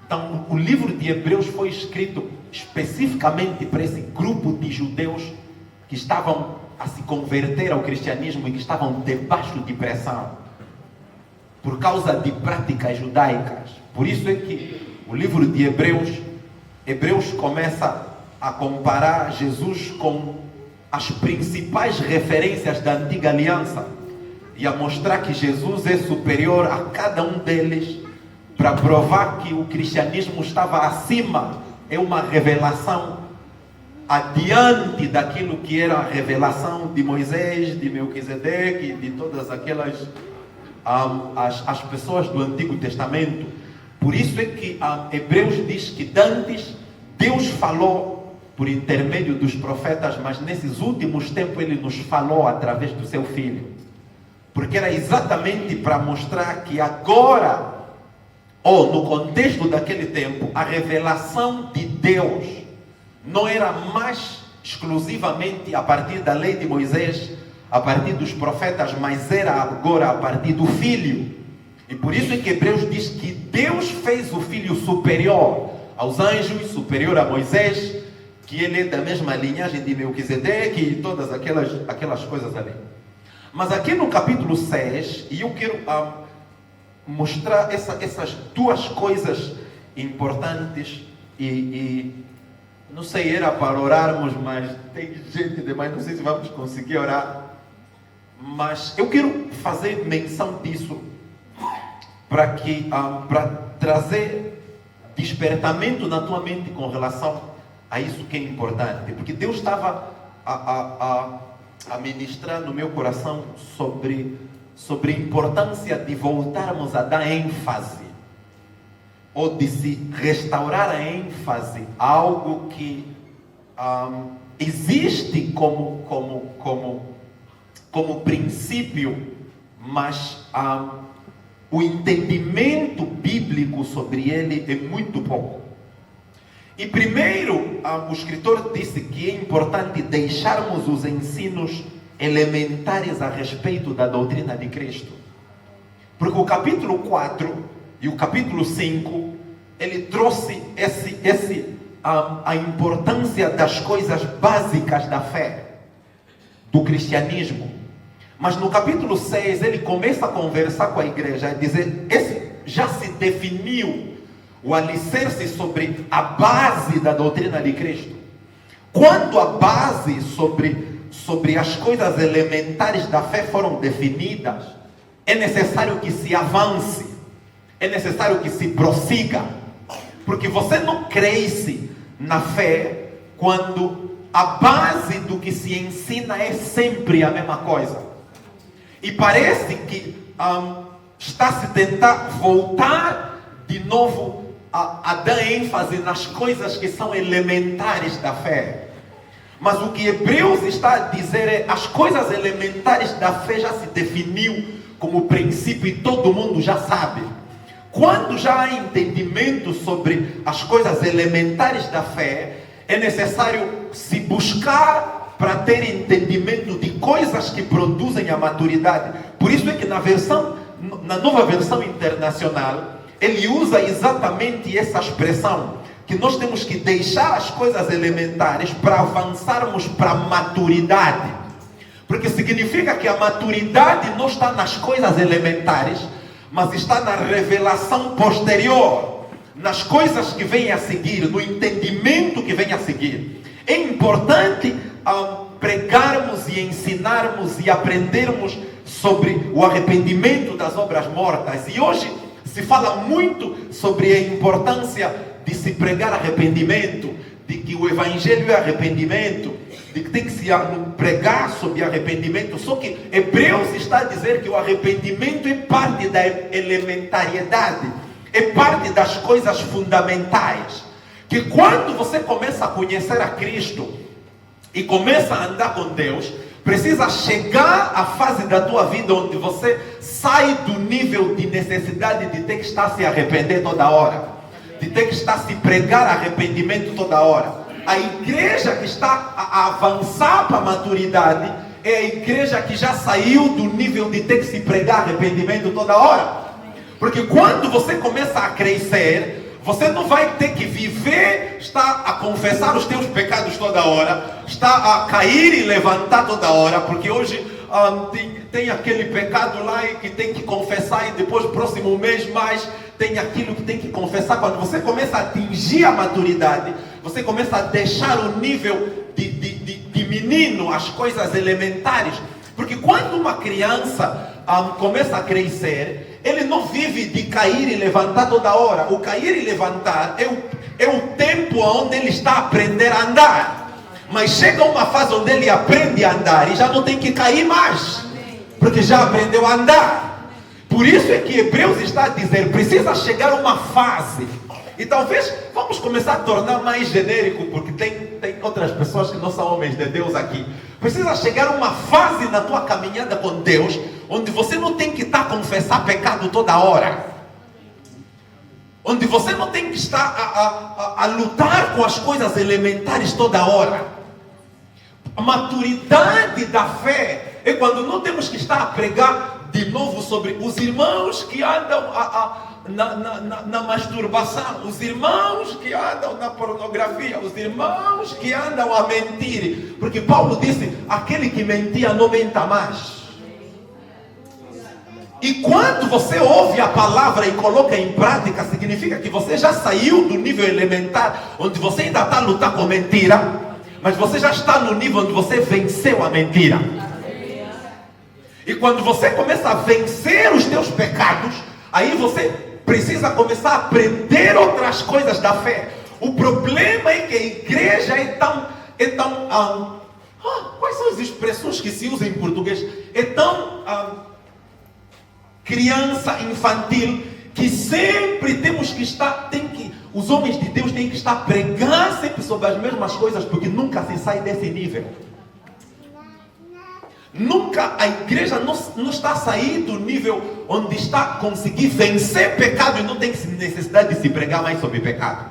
Então, o livro de Hebreus foi escrito especificamente para esse grupo de judeus que estavam a se converter ao cristianismo e que estavam debaixo de pressão por causa de práticas judaicas. Por isso é que o livro de Hebreus começa a comparar Jesus com as principais referências da antiga aliança e a mostrar que Jesus é superior a cada um deles, para provar que o cristianismo estava acima. É uma revelação adiante daquilo que era a revelação de Moisés, de Melquisedeque e de todas aquelas as pessoas do Antigo Testamento. Por isso é que Hebreus diz que antes Deus falou por intermédio dos profetas, mas nesses últimos tempos Ele nos falou através do seu Filho. Porque era exatamente para mostrar que agora, ou no contexto daquele tempo, a revelação de Deus não era mais exclusivamente a partir da lei de Moisés, a partir dos profetas, mas era agora a partir do Filho. E por isso é que Hebreus diz que Deus fez o Filho superior aos anjos, superior a Moisés, que ele é da mesma linhagem de Melquisedeque e todas aquelas coisas ali. Mas aqui no capítulo 6, e eu quero mostrar essas duas coisas importantes e não sei, era para orarmos, mas tem gente demais, não sei se vamos conseguir orar. Mas eu quero fazer menção disso para trazer despertamento na tua mente com relação a isso que é importante. Porque Deus estava a ministrar no meu coração sobre a importância de voltarmos a dar ênfase, ou de se restaurar a ênfase a algo que existe como princípio, mas o entendimento bíblico sobre ele é muito pouco. E primeiro, o escritor disse que é importante deixarmos os ensinos elementares a respeito da doutrina de Cristo. Porque o capítulo 4 e o capítulo 5, ele trouxe a importância das coisas básicas da fé, do cristianismo. Mas no capítulo 6, ele começa a conversar com a igreja e dizer, já se definiu o alicerce sobre a base da doutrina de Cristo. Quando a base sobre as coisas elementares da fé foram definidas, é necessário que se avance, é necessário que se prossiga, porque você não cresce na fé quando a base do que se ensina é sempre a mesma coisa. E parece que está se tentar voltar de novo a dar ênfase nas coisas que são elementares da fé. Mas o que Hebreus está a dizer é, as coisas elementares da fé já se definiu como princípio e todo mundo já sabe. Quando já há entendimento sobre as coisas elementares da fé, é necessário se buscar para ter entendimento de coisas que produzem a maturidade. Por isso é que na nova versão internacional, ele usa exatamente essa expressão, que nós temos que deixar as coisas elementares para avançarmos para a maturidade. Porque significa que a maturidade não está nas coisas elementares, mas está na revelação posterior, nas coisas que vêm a seguir, no entendimento que vem a seguir. É importante pregarmos e ensinarmos e aprendermos sobre o arrependimento das obras mortas. E hoje se fala muito sobre a importância de se pregar arrependimento, de que o evangelho é arrependimento, de que tem que se pregar sobre arrependimento. Só que Hebreus está a dizer que o arrependimento é parte da elementariedade, é parte das coisas fundamentais. Que quando você começa a conhecer a Cristo e começa a andar com Deus, precisa chegar à fase da tua vida onde você sai do nível de necessidade de ter que estar se arrepender toda hora, de ter que estar se pregar arrependimento toda hora. A igreja que está a avançar para a maturidade é a igreja que já saiu do nível de ter que se pregar arrependimento toda hora. Porque quando você começa a crescer, Você não vai ter que viver, está a confessar os teus pecados toda hora, está a cair e levantar toda hora, porque hoje tem aquele pecado lá e que tem que confessar, e depois próximo mês mais tem aquilo que tem que confessar. Quando você começa a atingir a maturidade, você começa a deixar o nível de menino, as coisas elementares, porque quando uma criança começa a crescer, ele não vive de cair e levantar toda hora. O cair e levantar é o tempo onde ele está a aprender a andar. Mas chega uma fase onde ele aprende a andar e já não tem que cair mais, porque já aprendeu a andar. Por isso é que Hebreus está a dizer, precisa chegar uma fase. E talvez vamos começar a tornar mais genérico, porque tem outras pessoas que não são homens de Deus aqui. Precisa chegar uma fase na tua caminhada com Deus, onde você não tem que estar a confessar pecado toda hora. Onde você não tem que estar a lutar com as coisas elementares toda hora. A maturidade da fé é quando não temos que estar a pregar de novo sobre os irmãos que andam na masturbação, os irmãos que andam na pornografia, os irmãos que andam a mentir. Porque Paulo disse, aquele que mentia não menta mais. E quando você ouve a palavra e coloca em prática, significa que você já saiu do nível elementar, onde você ainda está a lutar com mentira, mas você já está no nível onde você venceu a mentira. E quando você começa a vencer os teus pecados, aí você precisa começar a aprender outras coisas da fé. O problema é que a igreja é tão quais são as expressões que se usam em português? É tão criança, infantil, que sempre temos que estar, os homens de Deus têm que estar a pregar sempre sobre as mesmas coisas, porque nunca se sai desse nível. Nunca a igreja não está a sair do nível onde está a conseguir vencer pecado e não tem necessidade de se pregar mais sobre pecado.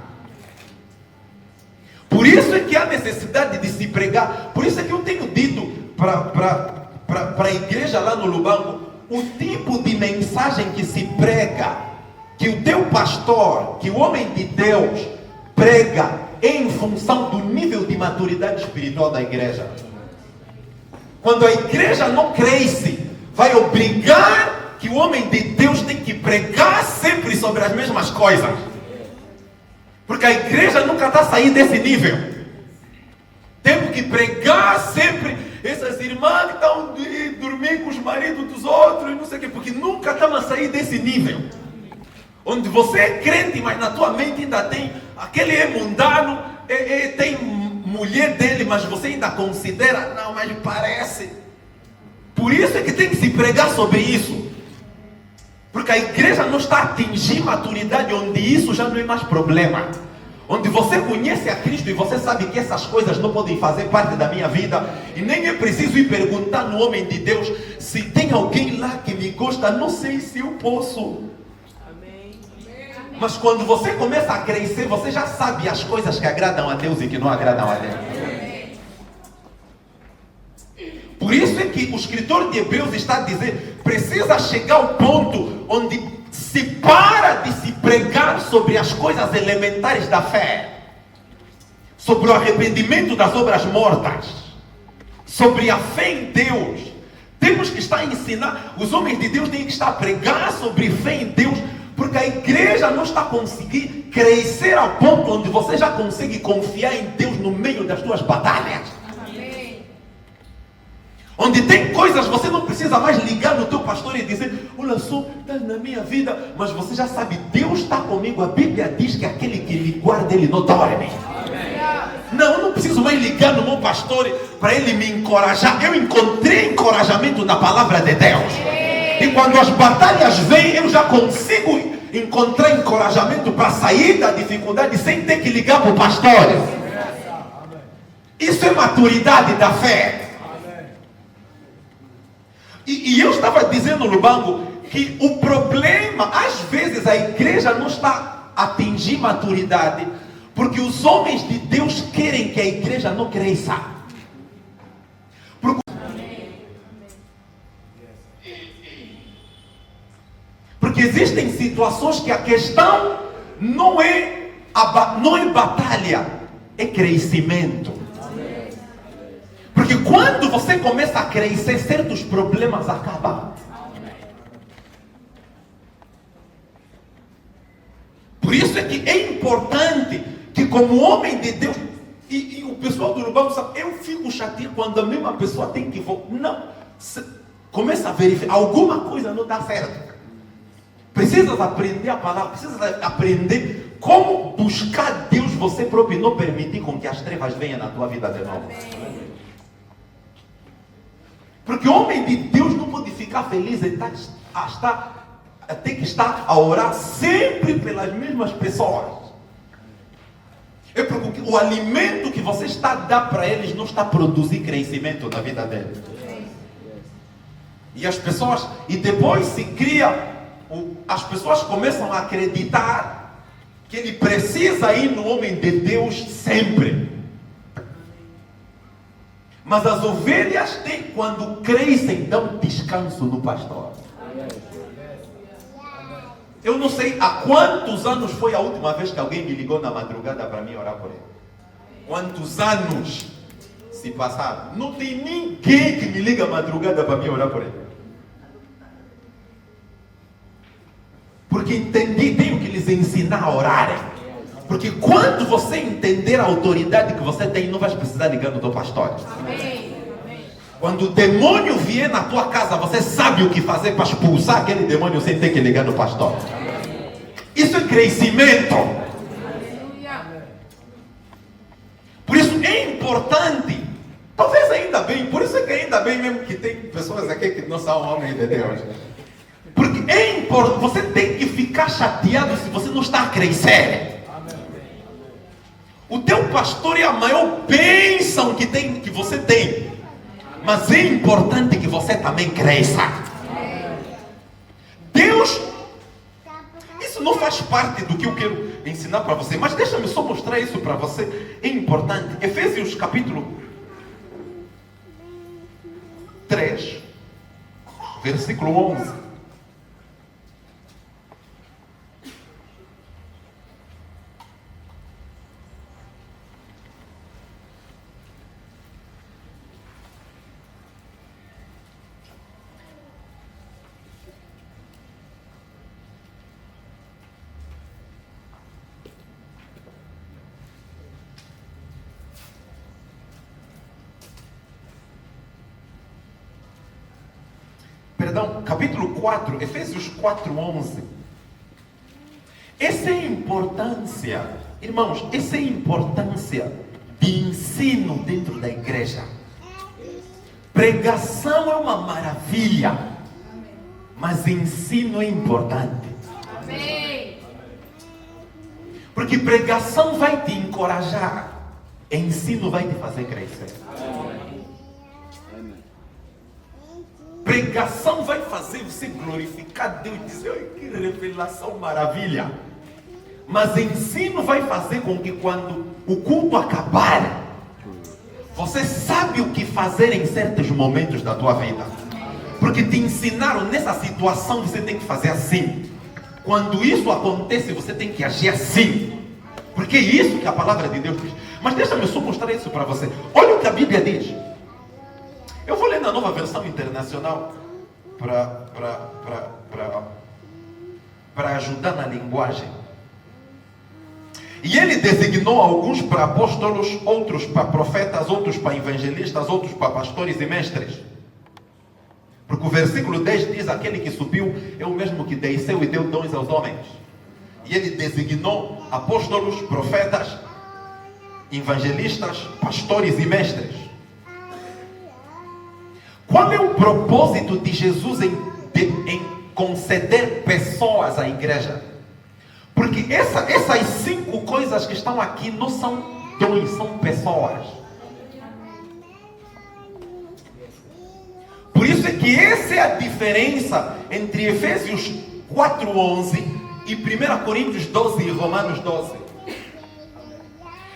Por isso é que há necessidade de se pregar. Por isso é que eu tenho dito para a igreja lá no Lubango, o tipo de mensagem que se prega, que o teu pastor, que o homem de Deus prega, é em função do nível de maturidade espiritual da igreja. Quando a igreja não cresce, vai obrigar que o homem de Deus tem que pregar sempre sobre as mesmas coisas. Porque a igreja nunca está a sair desse nível. Temos que pregar sempre essas irmãs que estão dormir com os maridos dos outros, não sei o quê, porque nunca estamos a sair desse nível. Onde você é crente, mas na tua mente ainda tem, aquele é mundano, tem mulher dele, mas você ainda considera, não, mas parece. Por isso é que tem que se pregar sobre isso. Porque a igreja não está a atingir maturidade onde isso já não é mais problema. Onde você conhece a Cristo e você sabe que essas coisas não podem fazer parte da minha vida. E nem é preciso ir perguntar no homem de Deus se tem alguém lá que me gosta. Não sei se eu posso. Amém. Mas quando você começa a crescer, você já sabe as coisas que agradam a Deus e que não agradam a Deus. Por isso é que o escritor de Hebreus está a dizer, precisa chegar ao ponto onde se para de se pregar sobre as coisas elementares da fé, sobre o arrependimento das obras mortas, sobre a fé em Deus. Temos que estar a ensinar, os homens de Deus têm que estar a pregar sobre fé em Deus, porque a igreja não está a conseguir crescer ao ponto onde você já consegue confiar em Deus no meio das suas batalhas. Onde tem coisas, você não precisa mais ligar no teu pastor e dizer, olha só, está na minha vida, mas você já sabe, Deus está comigo. A Bíblia diz que aquele que lhe guarda, ele não dorme. Não, eu não preciso mais ligar no meu pastor para ele me encorajar. Eu encontrei encorajamento na palavra de Deus. E quando as batalhas vêm, eu já consigo encontrar encorajamento para sair da dificuldade sem ter que ligar para o pastor. Isso é maturidade da fé. E eu estava dizendo, Lubango, que o problema, às vezes a igreja não está a atingir maturidade, porque os homens de Deus querem que a igreja não cresça. Porque existem situações que a questão não é batalha, é crescimento. Porque quando você começa a crescer, certos problemas acabam. Por isso é que é importante que, como homem de Deus, e o pessoal do Urbano sabe, eu fico chateado quando a mesma pessoa tem que voltar. Não, começa a verificar, alguma coisa não dá certo. Precisas aprender a palavra, precisas aprender como buscar Deus você próprio e não permitir com que as trevas venham na tua vida de novo. Porque o homem de Deus não pode ficar feliz e tem que estar a orar sempre pelas mesmas pessoas. É porque o alimento que você está a dar para eles não está a produzir crescimento na vida deles. E as pessoas, e depois se cria, as pessoas começam a acreditar que ele precisa ir no homem de Deus sempre. Mas as ovelhas têm, quando crescem, dão descanso no pastor. Eu não sei há quantos anos foi a última vez que alguém me ligou na madrugada para mim orar por ele. Quantos anos se passaram? Não tem ninguém que me liga à madrugada para mim orar por ele. Porque entendi, tenho que lhes ensinar a orarem. Porque quando você entender a autoridade que você tem, não vai precisar ligar no teu pastor. Amém. Quando o demônio vier na tua casa, você sabe o que fazer para expulsar aquele demônio sem ter que ligar no pastor. Isso é crescimento. Por isso é importante. Talvez ainda bem, por isso é que ainda bem mesmo que tem pessoas aqui que não são homens de Deus. Porque é importante, você tem que ficar chateado se você não está a crescer. O teu pastor é a maior bênção que você tem. Mas é importante que você também cresça. Deus, isso não faz parte do que eu quero ensinar para você, mas deixa-me só mostrar isso para você. É importante. Efésios capítulo 3, versículo 11. Perdão, capítulo 4, Efésios 4, 11. Essa é a importância, irmãos, essa é a importância de ensino dentro da igreja. Pregação é uma maravilha, mas ensino é importante. Porque pregação vai te encorajar, ensino vai te fazer crescer. Pregação vai fazer você glorificar Deus e dizer: que revelação maravilha. Mas ensino vai fazer com que quando o culto acabar, você sabe o que fazer em certos momentos da tua vida. Porque te ensinaram, nessa situação você tem que fazer assim. Quando isso acontece, você tem que agir assim. Porque é isso que a palavra de Deus diz. Mas deixa-me só mostrar isso para você. Olha o que a Bíblia diz. Eu vou ler na Nova Versão Internacional para ajudar na linguagem. E ele designou alguns para apóstolos, outros para profetas, outros para evangelistas, outros para pastores e mestres. Porque o versículo 10 diz: aquele que subiu é o mesmo que desceu e deu dons aos homens. E ele designou apóstolos, profetas, evangelistas, pastores e mestres. Qual é o propósito de Jesus em conceder pessoas à igreja? Porque essas 5 coisas que estão aqui não são dons, são pessoas. Por isso é que essa é a diferença entre Efésios 4:11 e 1 Coríntios 12 e Romanos 12.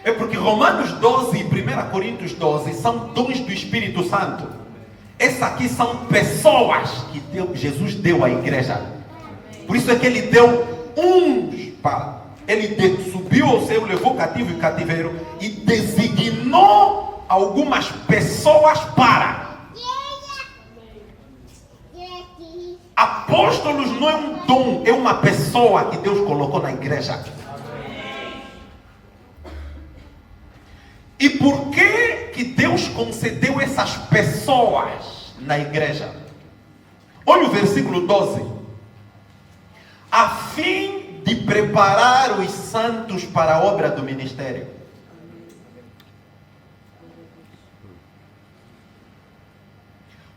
É porque Romanos 12 e 1 Coríntios 12 são dons do Espírito Santo. Essas aqui são pessoas que Jesus deu à igreja. Por isso é que ele deu uns para Ele subiu ao céu, levou cativo e cativeiro e designou algumas pessoas para. Apóstolos não é um dom, é uma pessoa que Deus colocou na igreja. E por que Deus concedeu essas pessoas na igreja? Olha o versículo 12. A fim de preparar os santos para a obra do ministério.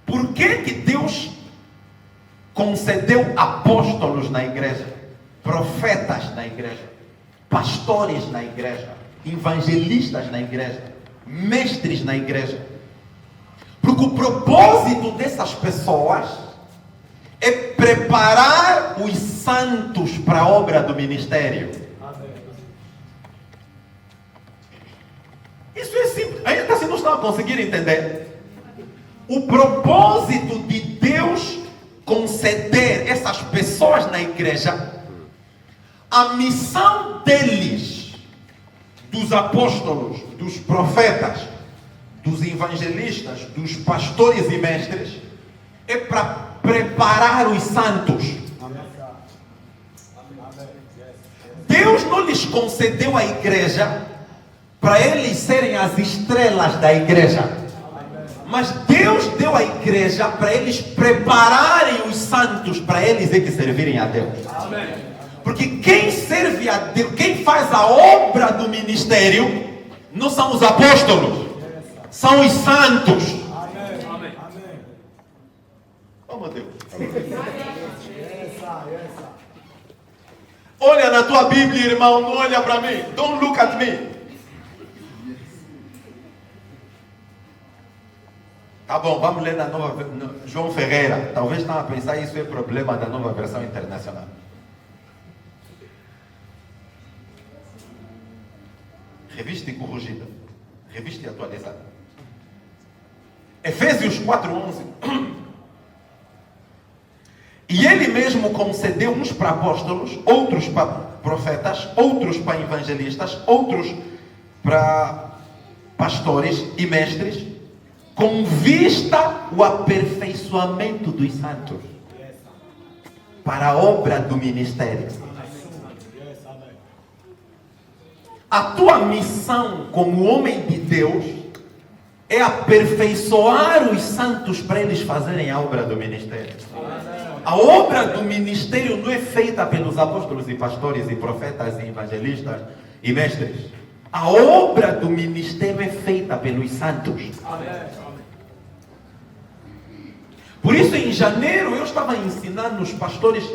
Por que Deus concedeu apóstolos na igreja, profetas na igreja, pastores na igreja, evangelistas na igreja, mestres na igreja? Porque o propósito dessas pessoas é preparar os santos para a obra do ministério. Isso é simples. Ainda assim não estão a conseguir entender. O propósito de Deus conceder essas pessoas na igreja, a missão deles, dos apóstolos, dos profetas, dos evangelistas, dos pastores e mestres, é para preparar os santos. Deus não lhes concedeu a igreja para eles serem as estrelas da igreja, mas Deus deu a igreja para eles prepararem os santos para eles é que servirem a Deus. Porque quem serve a Deus, quem faz a obra do ministério, não são os apóstolos, são os santos. Oh meu Deus. Olha na tua Bíblia, irmão, não olha para mim. Don't look at me. Tá bom, vamos ler na nova João Ferreira. Talvez estão a pensar isso é problema da nova versão internacional. Revista e corrigida. Revista e atualizada. Efésios 4:11. E ele mesmo concedeu uns para apóstolos, outros para profetas, outros para evangelistas, outros para pastores e mestres, com vista ao aperfeiçoamento dos santos, para a obra do ministério. A tua missão como homem de Deus é aperfeiçoar os santos para eles fazerem a obra do ministério. A obra do ministério não é feita pelos apóstolos e pastores e profetas e evangelistas e mestres. A obra do ministério é feita pelos santos. Por isso, em janeiro, eu estava ensinando os pastores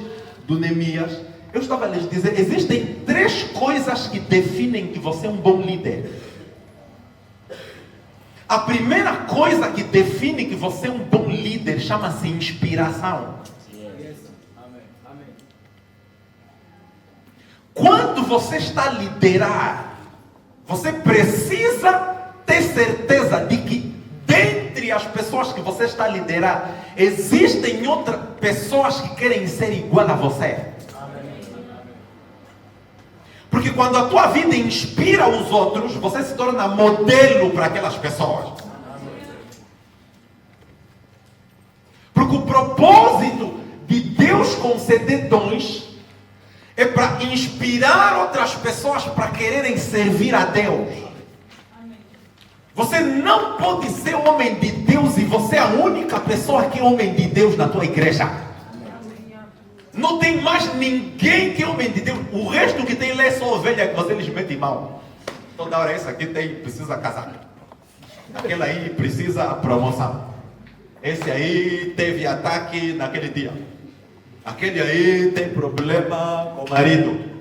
do Neemias. Eu estava a lhes dizer, existem 3 coisas que definem que você é um bom líder. A primeira coisa que define que você é um bom líder chama-se inspiração. Quando você está a liderar, você precisa ter certeza de que dentre as pessoas que você está a liderar, existem outras pessoas que querem ser igual a você. Porque quando a tua vida inspira os outros, você se torna modelo para aquelas pessoas. Porque o propósito de Deus conceder dons é para inspirar outras pessoas para quererem servir a Deus. Você não pode ser homem de Deus e você é a única pessoa que é homem de Deus na tua igreja. Não tem mais ninguém que é homem de Deus. O resto que tem lá é só ovelha que você lhes mete mão. Toda hora esse aqui precisa casar. Aquele aí precisa promoção. Esse aí teve ataque naquele dia. Aquele aí tem problema com o marido.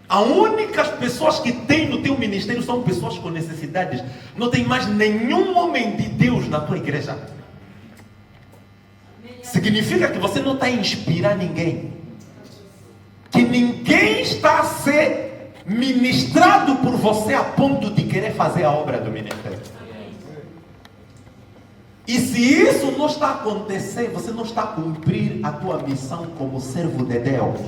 As únicas pessoas que tem no teu ministério são pessoas com necessidades. Não tem mais nenhum homem de Deus na tua igreja. Significa que você não está a inspirar ninguém. Que ninguém está a ser ministrado por você a ponto de querer fazer a obra do ministério. E se isso não está a acontecer, você não está a cumprir a tua missão como servo de Deus.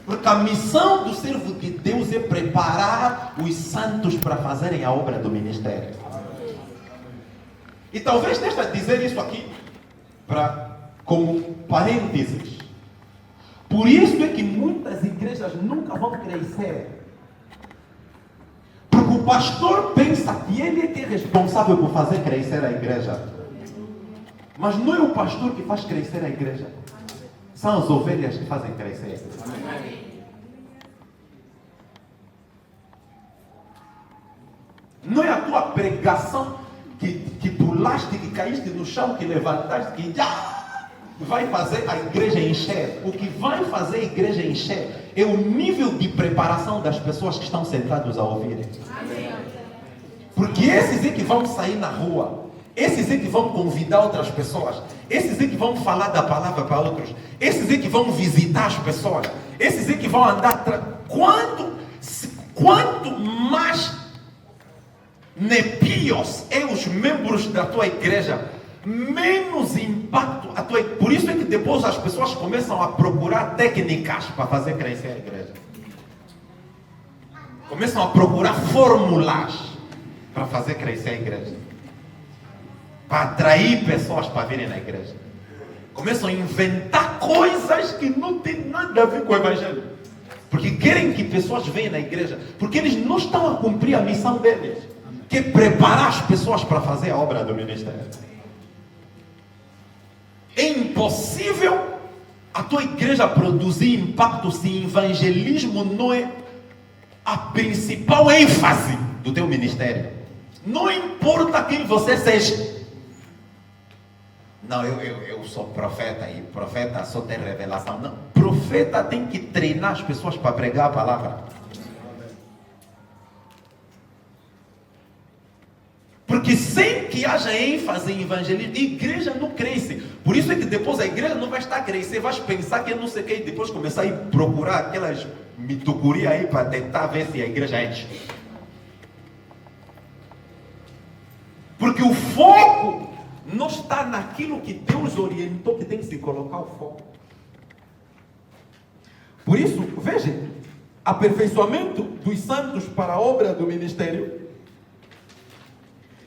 Porque a missão do servo de Deus é preparar os santos para fazerem a obra do ministério. E talvez deixa dizer isso aqui como parênteses. Por isso é que muitas igrejas nunca vão crescer. Porque o pastor pensa que ele é que é responsável por fazer crescer a igreja. Mas não é o pastor que faz crescer a igreja. São as ovelhas que fazem crescer. Não é a tua pregação que pulaste, que caíste no chão, que levantaste, que já vai fazer a igreja encher. O que vai fazer a igreja encher é o nível de preparação das pessoas que estão sentadas a ouvir. Porque esses é que vão sair na rua. Esses é que vão convidar outras pessoas. Esses é que vão falar da palavra para outros. Esses é que vão visitar as pessoas. Esses é que vão andar. Quanto mais nepios é os membros da tua igreja, menos impacto a tua igreja. Por isso é que depois as pessoas começam a procurar técnicas para fazer crescer a igreja. Começam a procurar fórmulas para fazer crescer a igreja. Para atrair pessoas para virem na igreja. Começam a inventar coisas que não tem nada a ver com o evangelho. Porque querem que pessoas venham na igreja. Porque eles não estão a cumprir a missão deles. Que é preparar as pessoas para fazer a obra do ministério. É impossível a tua igreja produzir impacto se evangelismo não é a principal ênfase do teu ministério. Não importa quem você seja. Não, eu sou profeta e profeta só tem revelação. Não, profeta tem que treinar as pessoas para pregar a palavra. Porque sem que haja ênfase em evangelismo, a igreja não cresce. Por isso é que depois a igreja não vai estar a crescer, vai pensar que é não sei o que, e depois começar a ir procurar aquelas mitucurias aí para tentar ver se a igreja enche. Porque o foco não está naquilo que Deus orientou que tem que se colocar o foco. Por isso, veja, aperfeiçoamento dos santos para a obra do ministério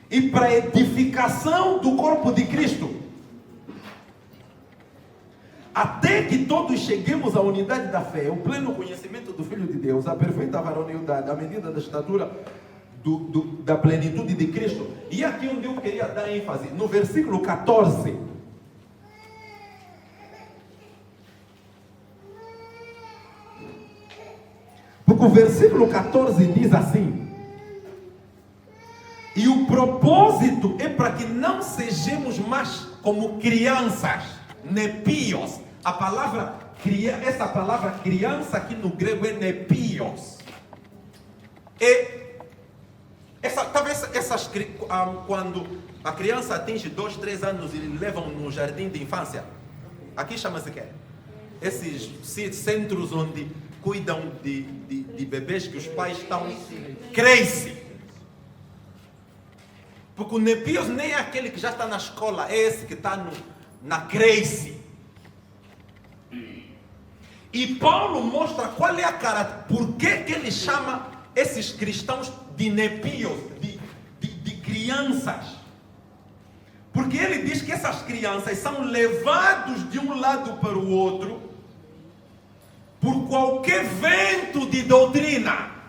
e para a edificação do corpo de Cristo, até que todos cheguemos à unidade da fé, o pleno conhecimento do Filho de Deus, a perfeita varonilidade, a medida da estatura da plenitude de Cristo. E aqui onde eu queria dar ênfase, no versículo 14. Porque o versículo 14 diz assim: e o propósito é para que não sejamos mais como crianças, nepios. Essa palavra criança aqui no grego é nepios. Quando a criança atinge 2, 3 anos e levam no jardim de infância, aqui chama-se quê? Esses centros onde cuidam de bebês que os pais estão, crescem. Porque o nepios nem é aquele que já está na escola, é esse que está na cresce. E Paulo mostra qual é a cara, por que ele chama esses cristãos de nepios, de crianças. Porque ele diz que essas crianças são levados de um lado para o outro por qualquer vento de doutrina.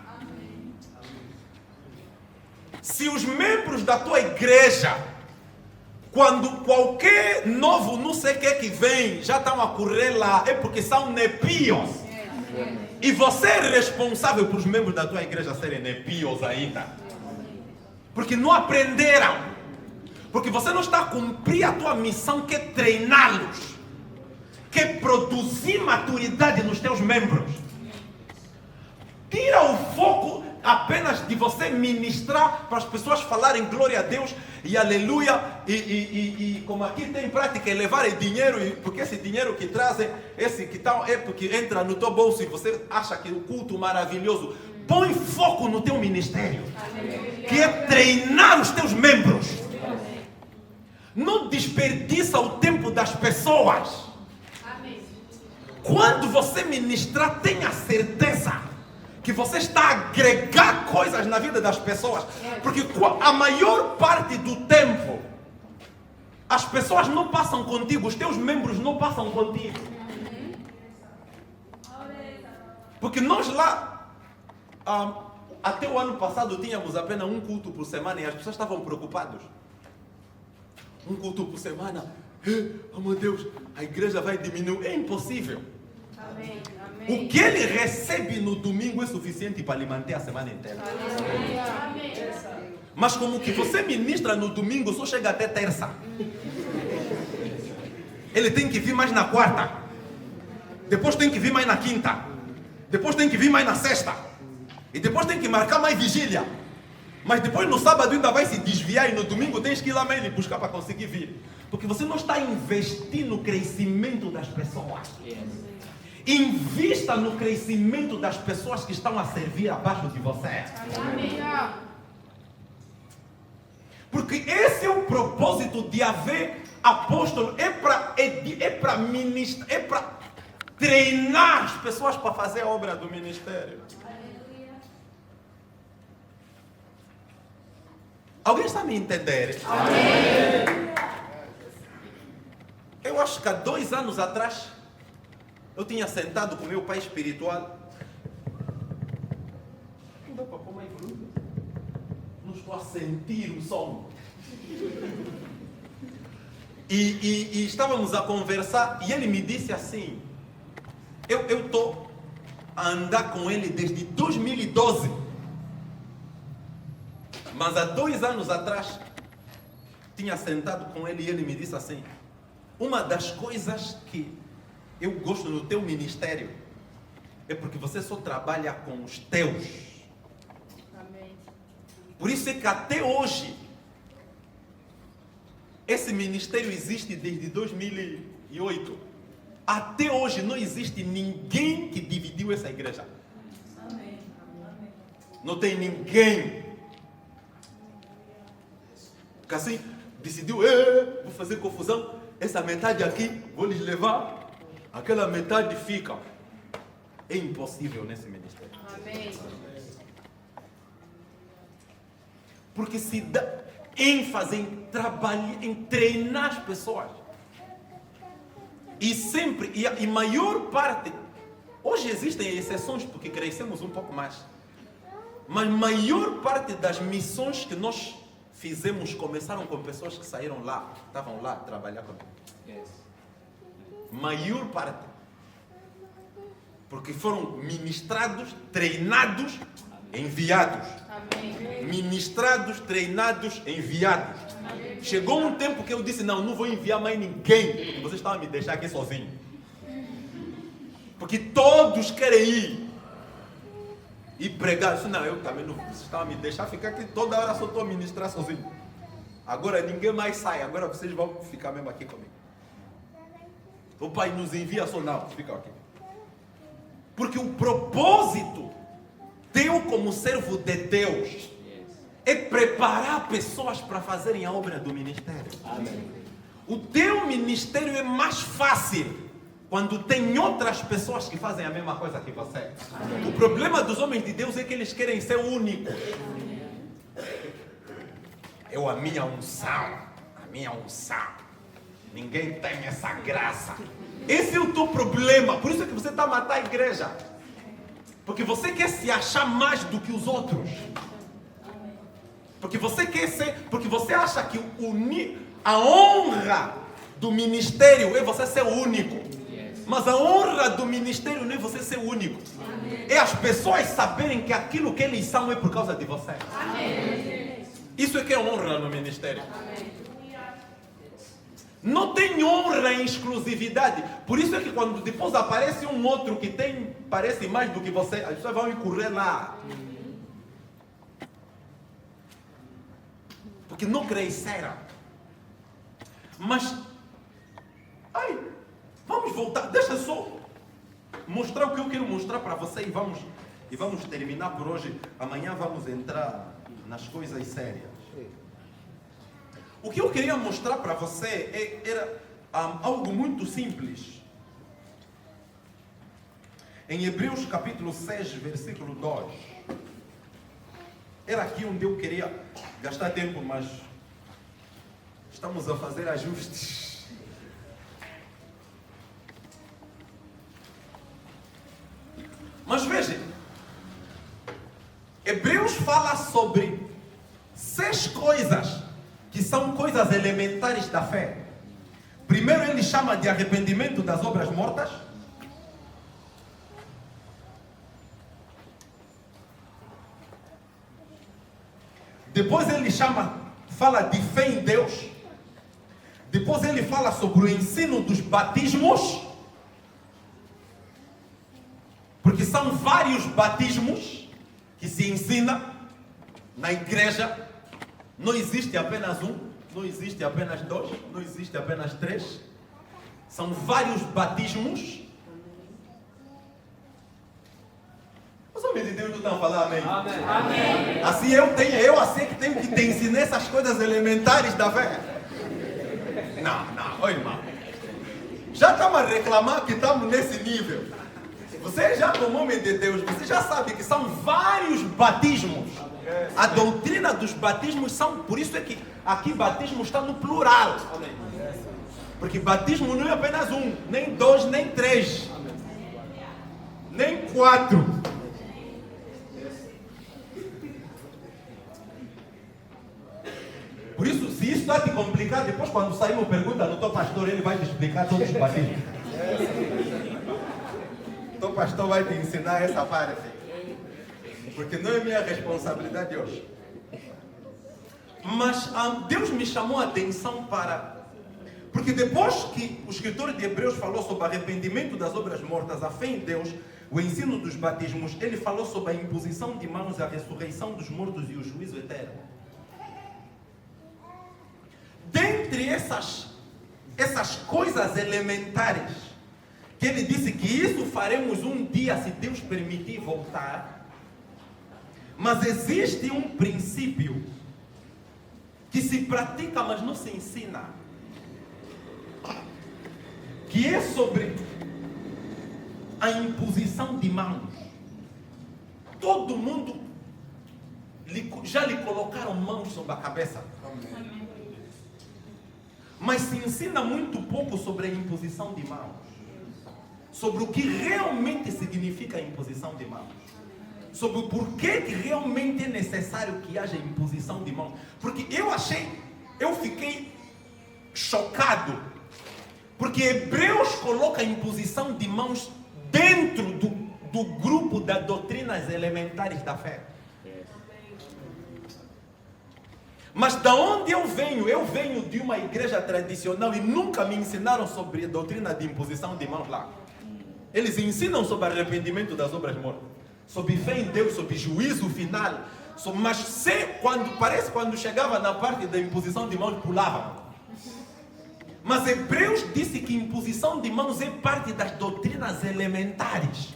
Se os membros da tua igreja, quando qualquer novo não sei o que vem, já estão a correr lá, é porque são nepios. E você é responsável por os membros da tua igreja serem nepios ainda. Porque não aprenderam. Porque você não está a cumprir a tua missão, que é treiná-los. Que é produzir maturidade nos teus membros. Tira o foco apenas de você ministrar para as pessoas falarem glória a Deus e aleluia e como aqui tem prática é levar dinheiro, porque esse dinheiro que trazem, esse que tal, é porque entra no teu bolso e você acha que o culto maravilhoso. Põe foco no teu ministério, que é treinar os teus membros. Não desperdiça o tempo das pessoas. quando você ministrar, tenha certeza que você está a agregar coisas na vida das pessoas. Porque a maior parte do tempo, as pessoas não passam contigo, os teus membros não passam contigo. Porque nós lá, até o ano passado, tínhamos apenas um culto por semana e as pessoas estavam preocupadas. Um culto por semana, oh meu Deus, a igreja vai diminuir. É impossível. Amém. Amém. O que ele recebe no domingo é suficiente para lhe manter a semana inteira. Amém. Mas como que você ministra no domingo, só chega até terça. Ele tem que vir mais na quarta. Depois tem que vir mais na quinta. Depois tem que vir mais na sexta. E depois tem que marcar mais vigília. Mas depois no sábado ainda vai se desviar e no domingo tens que ir lá mais e buscar para conseguir vir. Porque você não está investindo no crescimento das pessoas. Invista no crescimento das pessoas que estão a servir abaixo de você. Amém. Porque esse é o propósito de haver apóstolo. É para ministrar, é para treinar as pessoas para fazer a obra do ministério. Alguém está me entendendo? Amém. Eu acho que há 2 anos atrás, eu tinha sentado com meu pai espiritual. Não dá para pôr mais volume? Não estou a sentir o som. E estávamos a conversar e ele me disse assim, eu estou a andar com ele desde 2012. Mas há 2 anos atrás, tinha sentado com ele e ele me disse assim, uma das coisas que eu gosto no teu ministério é porque você só trabalha com os teus. Amém. Por isso é que até hoje, esse ministério existe desde 2008. Até hoje não existe ninguém que dividiu essa igreja. Amém. Não tem ninguém. Porque assim, decidiu, vou fazer confusão. Essa metade aqui, vou lhes levar. Aquela metade fica. É impossível nesse ministério. Amém. Porque se dá ênfase em trabalhar, em treinar as pessoas. E sempre, e maior parte, hoje existem exceções porque crescemos um pouco mais. Mas maior parte das missões que nós fizemos começaram com pessoas que saíram lá, estavam lá a trabalhar comigo. Maior parte. Porque foram ministrados, treinados, enviados. Amém. Ministrados, treinados, enviados. Chegou um tempo que eu disse, não vou enviar mais ninguém, porque vocês estão a me deixar aqui sozinho. Porque todos querem ir e pregar. Eu disse, não, eu também não, vocês estão a me deixar ficar aqui, toda hora só estou a ministrar sozinho. Agora ninguém mais sai, agora vocês vão ficar mesmo aqui comigo. O Pai nos envia só, não, fica aqui. Porque o propósito teu como servo de Deus é preparar pessoas para fazerem a obra do ministério. Amém. O teu ministério é mais fácil quando tem outras pessoas que fazem a mesma coisa que você. Amém. O problema dos homens de Deus é que eles querem ser únicos. Eu, a minha unção. Ninguém tem essa graça. Esse é o teu problema. Por isso é que você está a matar a igreja. Porque você quer se achar mais do que os outros. Porque você quer ser, porque você acha que a honra do ministério é você ser o único. Mas a honra do ministério não é você ser o único. É as pessoas saberem que aquilo que eles são é por causa de você. Isso é que é honra no ministério. Não tem honra em exclusividade. Por isso é que quando depois aparece um outro que parece mais do que você, as pessoas vão correr lá. Porque não cresceram. Mas, vamos voltar. Deixa só mostrar o que eu quero mostrar para você e vamos terminar por hoje. Amanhã vamos entrar nas coisas sérias. O que eu queria mostrar para você era algo muito simples. Em Hebreus capítulo 6, versículo 2. Era aqui onde eu queria gastar tempo, mas estamos a fazer ajustes. Mas vejam, Hebreus fala sobre 6 coisas que são coisas elementares da fé. Primeiro ele chama de arrependimento das obras mortas. Depois ele fala de fé em Deus. Depois ele fala sobre o ensino dos batismos. Porque são vários batismos que se ensina na igreja. Não existe apenas um, não existe apenas 2, não existe apenas 3. São vários batismos. Os homens de Deus não estão a falar amém? Amém. Assim eu assim que tenho que te ensinar essas coisas elementares da fé. Não, irmão. Já estamos a reclamar que estamos nesse nível. Você já, como homem de Deus, você já sabe que são vários batismos. A doutrina dos batismos são, por isso é que aqui batismo está no plural. Porque batismo não é apenas um, nem 2, nem 3, nem 4. Por isso, se isso está te complicar, depois quando sairmos pergunta no teu pastor, ele vai te explicar todos os batismos. O teu pastor vai te ensinar essa parte. Porque não é minha responsabilidade hoje. Mas Deus me chamou a atenção para... Porque depois que o escritor de Hebreus falou sobre o arrependimento das obras mortas, a fé em Deus, o ensino dos batismos, ele falou sobre a imposição de mãos, a ressurreição dos mortos e o juízo eterno. Dentre essas coisas elementares, que ele disse que isso faremos um dia, se Deus permitir voltar. Mas existe um princípio que se pratica, mas não se ensina, que é sobre a imposição de mãos. Todo mundo já lhe colocaram mãos sobre a cabeça. Amém. Mas se ensina muito pouco sobre a imposição de mãos, sobre o que realmente significa a imposição de mãos, sobre o porquê que realmente é necessário que haja imposição de mãos. Porque eu fiquei chocado, porque Hebreus coloca a imposição de mãos dentro do grupo das doutrinas elementares da fé. Mas da onde eu venho de uma igreja tradicional e nunca me ensinaram sobre a doutrina de imposição de mãos lá. Eles ensinam sobre arrependimento das obras mortas, sobre fé em Deus, sobre juízo final. Mas quando chegava na parte da imposição de mãos, pulavam. Mas Hebreus disse que imposição de mãos é parte das doutrinas elementares.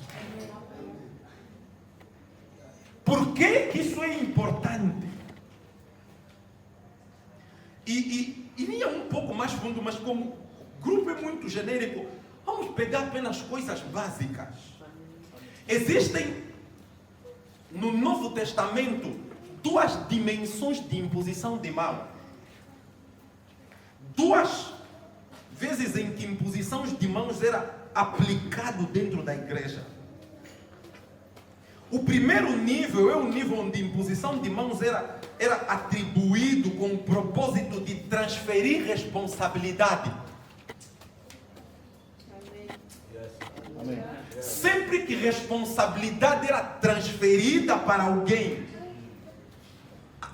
Por que isso é importante? E ia um pouco mais fundo, mas como o grupo é muito genérico, vamos pegar apenas coisas básicas. Existem no Novo Testamento 2 dimensões de imposição de mão. 2 vezes em que imposição de mãos era aplicado dentro da igreja. O primeiro nível é o nível onde imposição de mãos era atribuído com o propósito de transferir responsabilidade. Amém. Sempre que responsabilidade era transferida para alguém,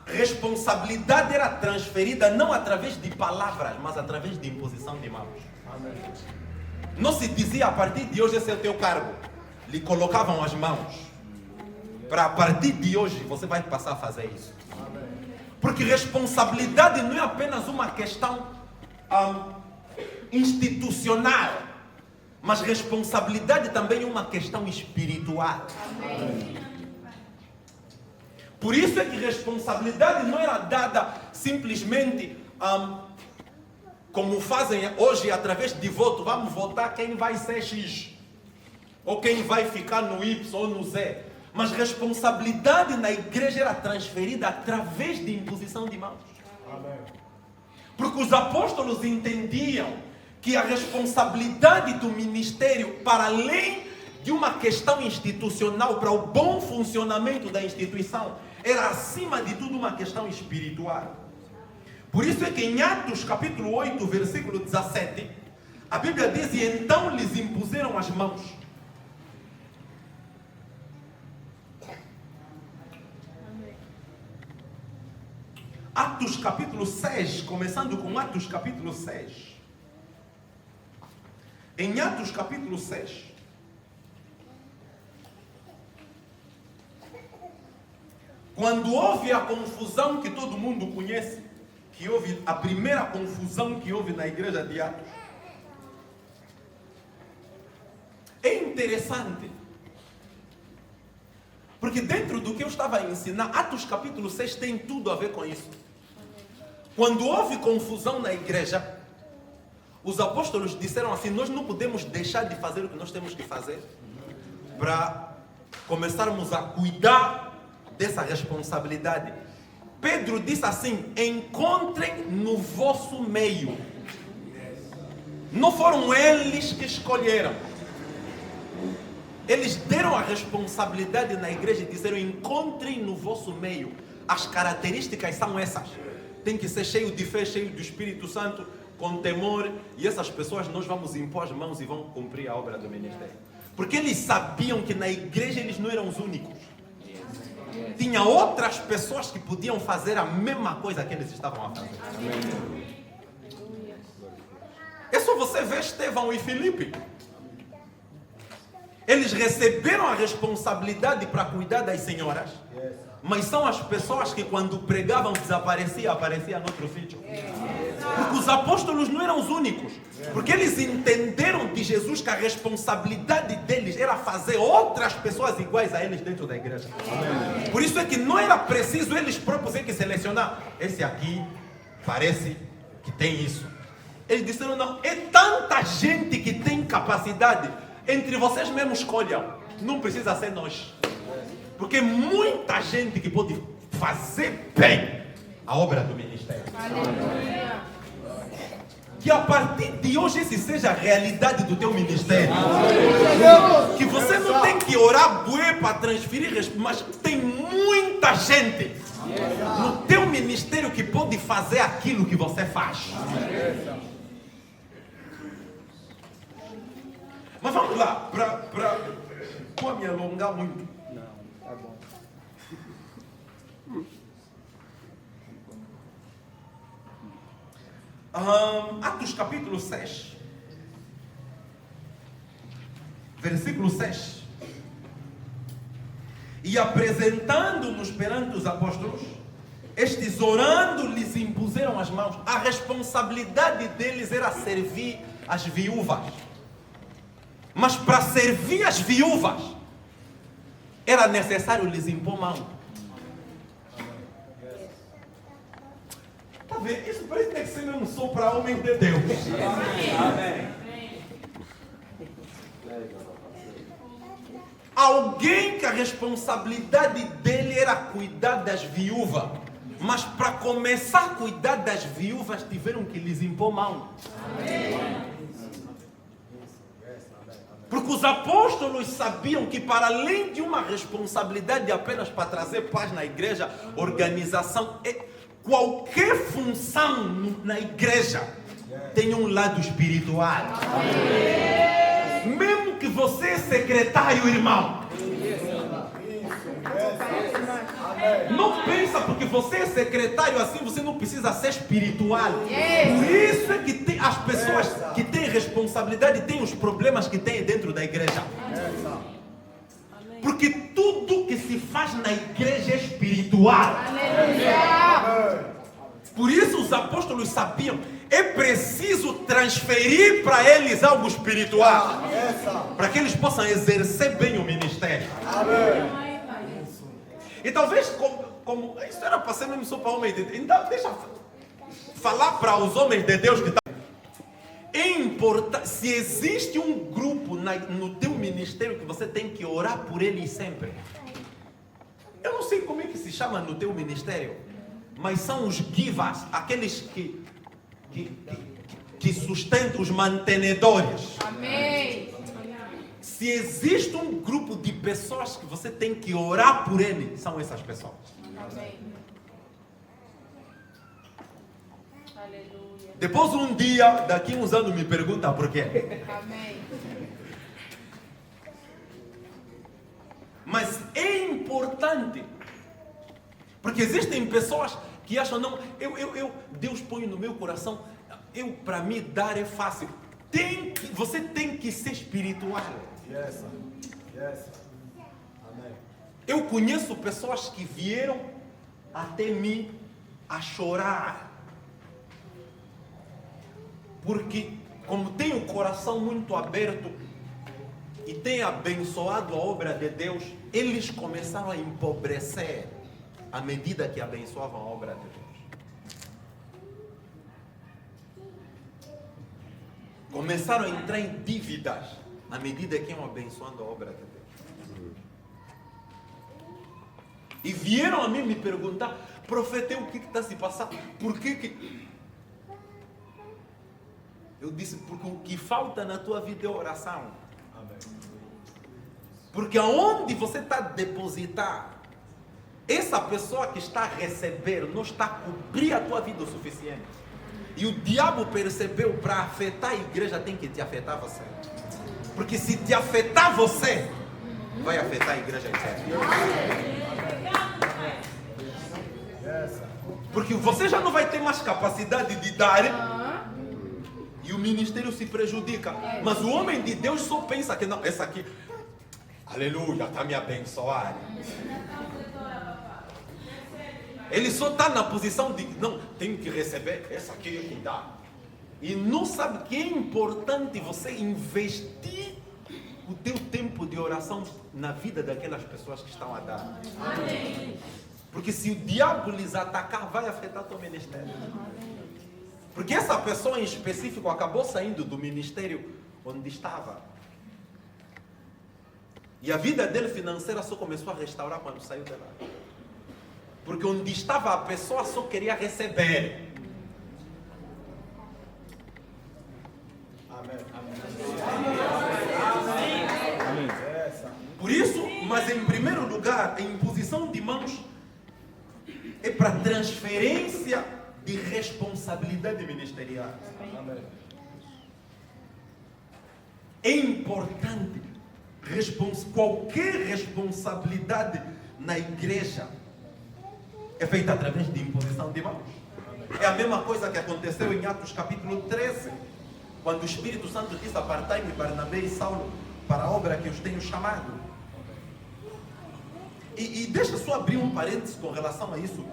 responsabilidade era transferida não através de palavras, mas através de imposição de mãos. Amém. Não se dizia a partir de hoje esse é o teu cargo. Lhe colocavam as mãos. Para a partir de hoje você vai passar a fazer isso. Amém. Porque responsabilidade não é apenas uma questão institucional, mas responsabilidade também é uma questão espiritual. Amém. Por isso é que responsabilidade não era dada simplesmente como fazem hoje através de voto. Vamos votar quem vai ser X. ou quem vai ficar no Y ou no Z. Mas responsabilidade na igreja era transferida através de imposição de mãos. Porque os apóstolos entendiam que a responsabilidade do ministério, para além de uma questão institucional, para o bom funcionamento da instituição, era acima de tudo uma questão espiritual. Por isso é que em Atos capítulo 8, versículo 17, a Bíblia diz: e então lhes impuseram as mãos. Atos capítulo 6, começando com Atos capítulo 6. Em Atos capítulo 6, quando houve a confusão que todo mundo conhece, que houve a primeira confusão que houve na igreja de Atos, é interessante, porque dentro do que eu estava a ensinar, Atos capítulo 6 tem tudo a ver com isso. Quando houve confusão na igreja, os apóstolos disseram assim: nós não podemos deixar de fazer o que nós temos que fazer para começarmos a cuidar dessa responsabilidade. Pedro disse assim: encontrem no vosso meio. Não foram eles que escolheram. Eles deram a responsabilidade na igreja e disseram: encontrem no vosso meio. As características são essas. Tem que ser cheio de fé, cheio do Espírito Santo, com temor. E essas pessoas nós vamos impor as mãos e vão cumprir a obra do ministério. Porque eles sabiam que na igreja eles não eram os únicos. Tinha outras pessoas que podiam fazer a mesma coisa que eles estavam a fazer. É só você ver Estevão e Filipe. Eles receberam a responsabilidade para cuidar das senhoras, mas são as pessoas que quando pregavam aparecia no outro sítio. Porque os apóstolos não eram os únicos. Porque eles entenderam de Jesus que a responsabilidade deles era fazer outras pessoas iguais a eles dentro da igreja. Por isso é que não era preciso eles próprios que selecionar. Esse aqui parece que tem isso. Eles disseram: não, é tanta gente que tem capacidade, entre vocês mesmos escolham. Não precisa ser nós. Porque muita gente que pode fazer bem a obra do ministério. Que a partir de hoje esse seja a realidade do teu ministério. Que você não tem que orar bué para transferir, mas tem muita gente no teu ministério que pode fazer aquilo que você faz. Mas vamos lá, para não me alongar muito. Não, tá bom. Atos capítulo 6, versículo 6. E apresentando-nos perante os apóstolos, estes orando lhes impuseram as mãos. A responsabilidade deles era servir as viúvas. Mas para servir as viúvas, era necessário lhes impor mão. Está vendo? Isso parece que tem que ser mesmo só para homem de Deus. Amém. Alguém que a responsabilidade dele era cuidar das viúvas. Mas para começar a cuidar das viúvas, tiveram que lhes impor mão. Amém. Porque os apóstolos sabiam que para além de uma responsabilidade apenas para trazer paz na igreja, organização, qualquer função na igreja tem um lado espiritual. Amém. Mesmo que você é secretário, irmão. Não pensa porque você é secretário assim, você não precisa ser espiritual. Por isso é que as pessoas que têm responsabilidade têm os problemas que têm dentro da igreja. Porque tudo que se faz na igreja é espiritual. Por isso os apóstolos sabiam, é preciso transferir para eles algo espiritual, para que eles possam exercer bem o ministério. E talvez, como isso era para ser mesmo só para homem de Deus, então deixa falar para os homens de Deus que estão. É importante, se existe um grupo no teu ministério que você tem que orar por ele sempre. Eu não sei como é que se chama no teu ministério, mas são os givers, aqueles que sustentam, os mantenedores. Amém. Se existe um grupo de pessoas que você tem que orar por ele, são essas pessoas. Amém. Aleluia. Depois um dia, daqui uns anos, me pergunta por quê. Amém. Mas é importante, porque existem pessoas que acham, não, Deus põe no meu coração, para mim dar é fácil. Você tem que ser espiritual. Yes. Yes. Amém. Eu conheço pessoas que vieram até mim a chorar. Porque, como tem o coração muito aberto e tem abençoado a obra de Deus, eles começaram a empobrecer à medida que abençoavam a obra de Deus. Começaram a entrar em dívidas à medida que iam abençoando a obra de Deus. E vieram a mim me perguntar, profeta, o que está se passando? Por que... Eu disse, porque o que falta na tua vida é oração. Amém. Porque aonde você está a depositar, essa pessoa que está a receber não está a cobrir a tua vida o suficiente. E o diabo percebeu, para afetar a igreja tem que te afetar você. Porque se te afetar você, vai afetar a igreja inteira. Yes. Porque você já não vai ter mais capacidade de dar e o ministério se prejudica. Mas o homem de Deus só pensa que não, essa aqui, aleluia, está me abençoando. Ele só está na posição de, não, tenho que receber, essa aqui é que dá. E não sabe que é importante você investir o teu tempo de oração na vida daquelas pessoas que estão a dar. Amém. Porque se o diabo lhes atacar, vai afetar o teu ministério. Porque essa pessoa em específico acabou saindo do ministério onde estava. E a vida dele financeira só começou a restaurar quando saiu de lá. Porque onde estava a pessoa só queria receber. Amém. Por isso, mas em primeiro lugar, a imposição de mãos é para transferência de responsabilidade ministerial. Amém. É importante qualquer responsabilidade na igreja é feita através de imposição de mãos. É a mesma coisa que aconteceu em Atos capítulo 13, quando o Espírito Santo disse: apartai-me Barnabé e Saulo para a obra que os tenho chamado. E deixa só abrir um parênteses com relação a isso.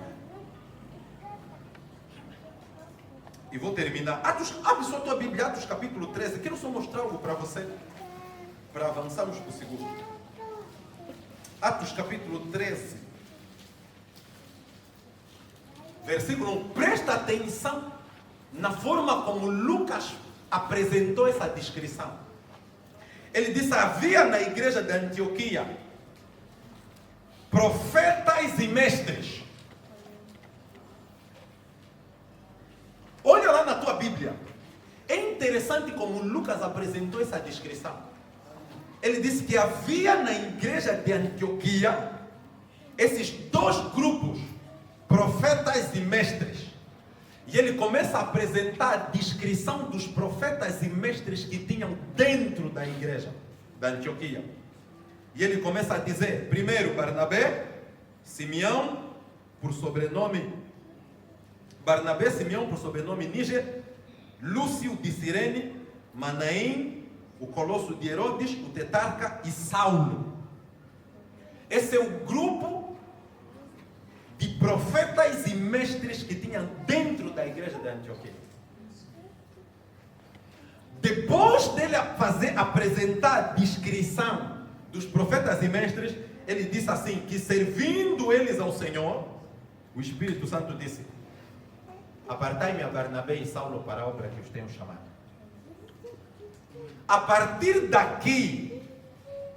E vou terminar. Abre só a tua Bíblia, Atos capítulo 13. Quero só mostrar algo para você, para avançarmos para o segundo. Atos capítulo 13. Versículo 1. Presta atenção na forma como Lucas apresentou essa descrição. Ele disse: havia na igreja de Antioquia profetas e mestres. Olha lá na tua Bíblia. É interessante como Lucas apresentou essa descrição. Ele disse que havia na igreja de Antioquia esses dois grupos, profetas e mestres. E ele começa a apresentar a descrição dos profetas e mestres que tinham dentro da igreja da Antioquia. E ele começa a dizer, primeiro Barnabé, Simeão, por sobrenome Barnabé, Simeão, por sobrenome Níger, Lúcio de Cirene, Manaém, o colosso de Herodes, o tetrarca e Saulo. Esse é o grupo de profetas e mestres que tinham dentro da igreja de Antioquia. Depois dele apresentar a descrição dos profetas e mestres, ele disse assim, que servindo eles ao Senhor, o Espírito Santo disse: apartai-me a Barnabé e Saulo para a obra que os tenho chamado. A partir daqui,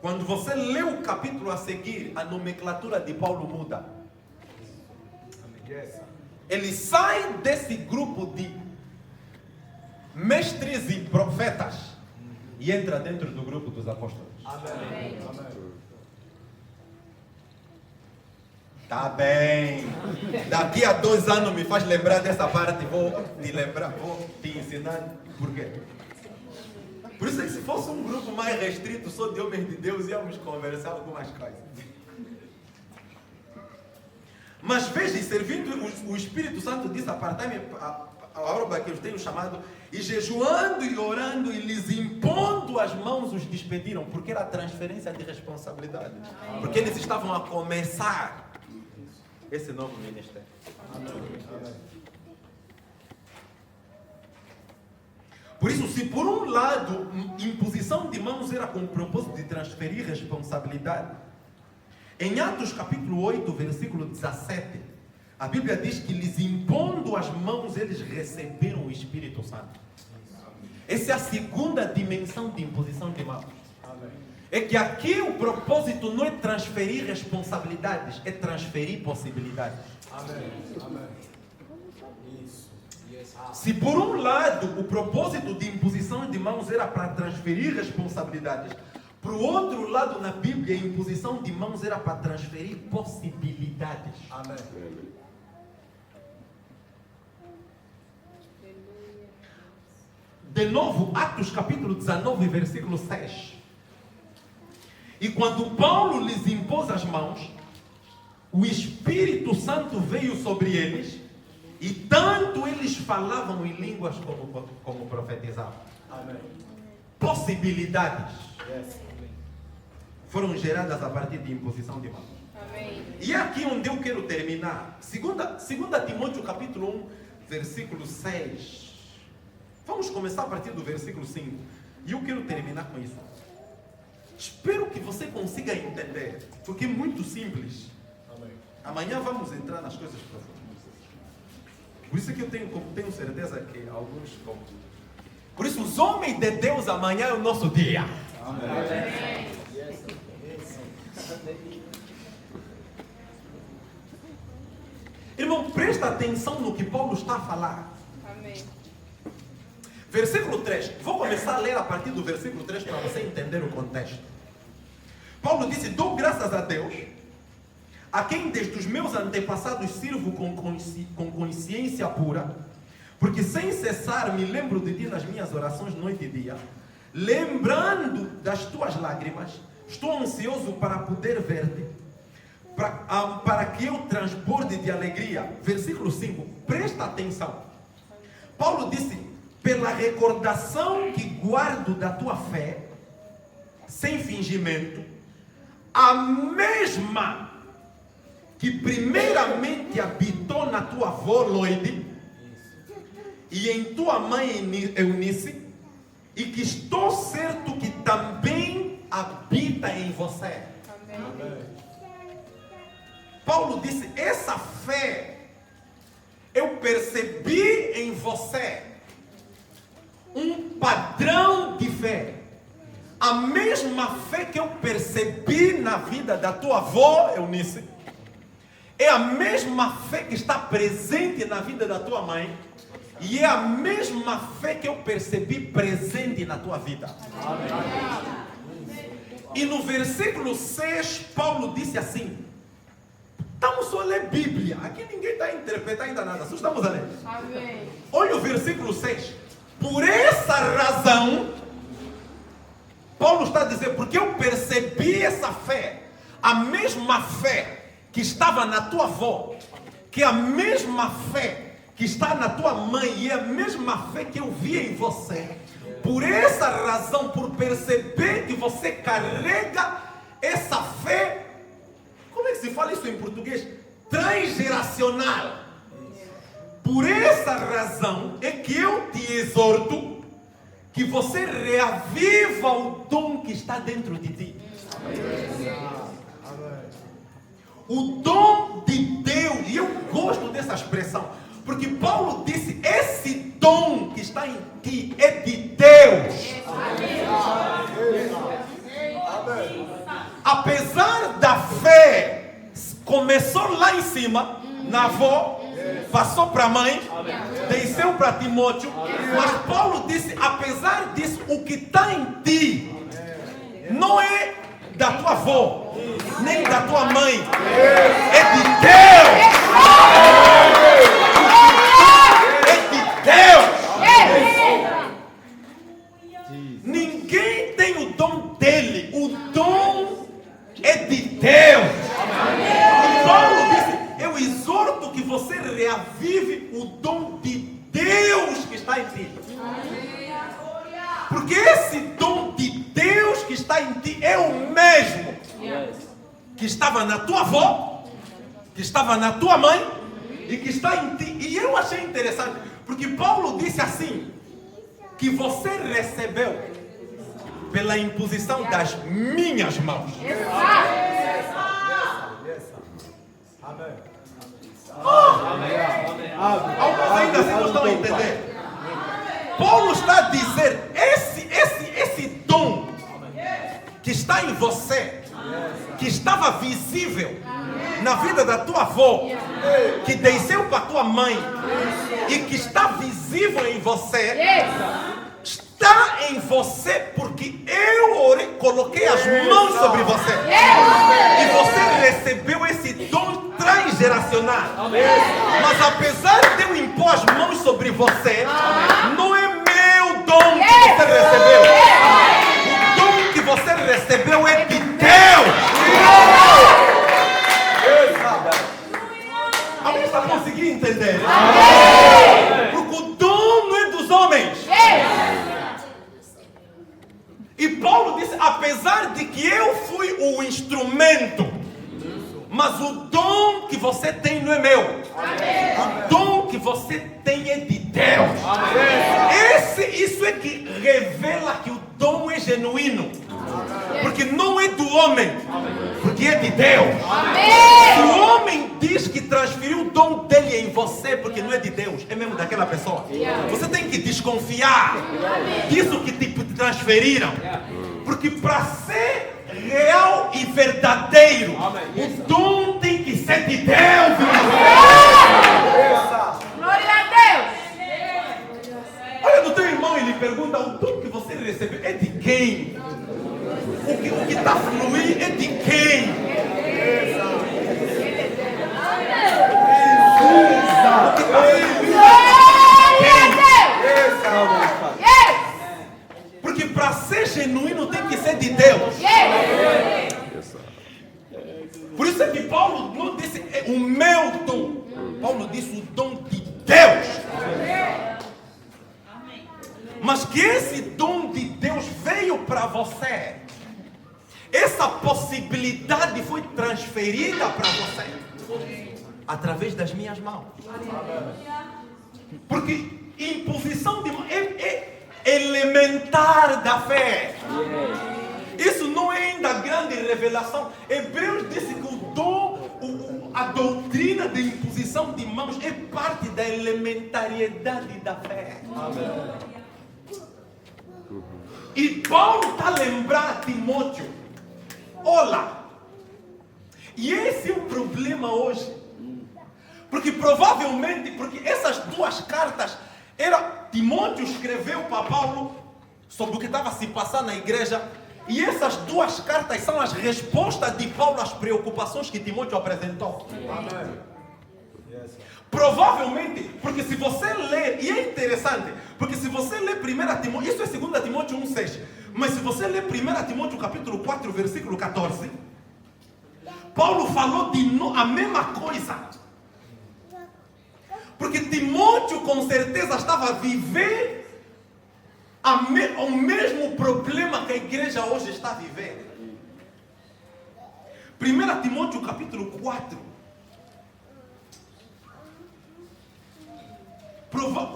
quando você lê o capítulo a seguir, a nomenclatura de Paulo muda. Yes, sir. Ele sai desse grupo de mestres e profetas e entra dentro do grupo dos apóstolos. Amém. Amém. Tá bem. Daqui a 2 anos me faz lembrar dessa parte. Vou te ensinar por quê. Por isso é que se fosse um grupo mais restrito, só de homens de Deus, íamos conversar algumas coisas. Mas veja, servindo o Espírito Santo diz, apartai-me a obra que eu tenho chamado, e jejuando e orando e lhes impondo as mãos os despediram, porque era transferência de responsabilidade. Porque eles estavam a começar esse novo ministério. Por isso, se por um lado, imposição de mãos era com o propósito de transferir responsabilidade, em Atos capítulo 8, versículo 17, a Bíblia diz que lhes impondo as mãos, eles receberam o Espírito Santo. Essa é a segunda dimensão de imposição de mãos. É que aqui o propósito não é transferir responsabilidades, é transferir possibilidades. Amém. Amém. Isso. Yes. Se por um lado o propósito de imposição de mãos era para transferir responsabilidades, para o outro lado na Bíblia a imposição de mãos era para transferir possibilidades. Amém. De novo, Atos capítulo 19, versículo 6. E quando Paulo lhes impôs as mãos, o Espírito Santo veio sobre eles, e tanto eles falavam em línguas como profetizavam. Amém. Possibilidades Yes. foram geradas a partir de imposição de mãos. Amém. E é aqui onde eu quero terminar. 2 Timóteo capítulo 1, versículo 6. Vamos começar a partir do versículo 5. E eu quero terminar com isso. Espero que você consiga entender, porque é muito simples. Amém. Amanhã vamos entrar nas coisas profundas. Por isso que eu tenho certeza que alguns... Por isso, os homens de Deus, amanhã é o nosso dia. Amém. Irmão, presta atenção no que Paulo está a falar. Amém. Versículo 3. Vou começar a ler a partir do versículo 3 para você entender o contexto. Paulo disse: dou graças a Deus, a quem desde os meus antepassados sirvo com consciência pura, porque sem cessar me lembro de ti nas minhas orações noite e dia, lembrando das tuas lágrimas, estou ansioso para poder ver-te, para que eu transborde de alegria. Versículo 5, presta atenção. Paulo disse: pela recordação que guardo da tua fé, sem fingimento, a mesma que primeiramente habitou na tua avó Loide e em tua mãe Eunice, e que estou certo que também habita em você. Amém. Paulo disse: essa fé eu percebi em você, um padrão de fé. A mesma fé que eu percebi na vida da tua avó Eunice é a mesma fé que está presente na vida da tua mãe, e é a mesma fé que eu percebi presente na tua vida. E no versículo 6, Paulo disse assim: estamos só a ler Bíblia, aqui ninguém está a interpretar ainda nada, só estamos a ler. Amém. Olha o versículo 6. Por essa razão, Paulo está a dizer, porque eu percebi essa fé, a mesma fé que estava na tua avó, que é a mesma fé que está na tua mãe, e é a mesma fé que eu vi em você. Por essa razão, por perceber que você carrega essa fé, como é que se fala isso em português? Transgeracional. Por essa razão é que eu te exorto que você reaviva o dom que está dentro de ti. O dom de Deus. E eu gosto dessa expressão, porque Paulo disse: esse dom que está em ti é de Deus. cima, na avó, passou para a mãe, desceu para Timóteo, mas Paulo disse, apesar disso, o que está em ti não é da tua avó, nem da tua mãe, é de Deus. É de Deus. Ninguém tem o dom dele, o dom é de Deus. E Paulo disse, eu exorto que você reavive o dom de Deus que está em ti. Porque esse dom de Deus que está em ti é o mesmo que estava na tua avó, que estava na tua mãe e que está em ti. E eu achei interessante, porque Paulo disse assim, que você recebeu pela imposição das minhas mãos. Alguns ainda assim não estão a entender. Paulo está a dizer, esse dom que está em você, que estava visível na vida da tua avó, que desceu para a tua mãe e que está visível em você, está em você porque eu coloquei as mãos sobre você e você recebeu esse dom transgeracional. Mas apesar de eu impor as mãos sobre você, não é meu dom que você recebeu. O dom que você recebeu é de Deus. Alguém está conseguindo entender? Porque o dom não é dos homens. E Paulo disse, apesar de que eu fui o instrumento, mas o dom que você tem não é meu. O dom que você tem é de Deus. Isso é que revela que o dom é genuíno. Porque não é do homem, porque é de Deus. Se o homem diz que transferiu o dom dele em você, porque não é de Deus, é mesmo daquela pessoa. Você tem que desconfiar disso que te transferiram. Porque para ser real e verdadeiro, o dom tem que ser de Deus. Glória a Deus. Olha no teu irmão e lhe pergunta, o dom que você recebeu é de quem? O que está fluindo é de quem? Porque para ser genuíno tem que ser de Deus. Por isso é que Paulo não disse o meu dom. Paulo disse o dom de Deus. Mas que esse dom de Deus veio para você. Essa possibilidade foi transferida para você através das minhas mãos. Porque imposição de mão é elementar da fé. Isso não é ainda grande revelação. Hebreus disse que o dom, a doutrina de imposição de mãos é parte da elementariedade da fé. Amém. E Paulo está a lembrar Timóteo, olha, e esse é o problema hoje, porque provavelmente, porque essas duas cartas, Timóteo escreveu para Paulo sobre o que estava se passando na igreja, e essas duas cartas são as respostas de Paulo às preocupações que Timóteo apresentou. Amém. Provavelmente, porque se você ler, e é interessante, porque se você ler 1 Timóteo, isso é 2 Timóteo 1,6, mas se você ler 1 Timóteo capítulo 4, versículo 14, Paulo falou a mesma coisa. Porque Timóteo com certeza estava a viver o mesmo problema que a igreja hoje está a viver. 1 Timóteo capítulo 4,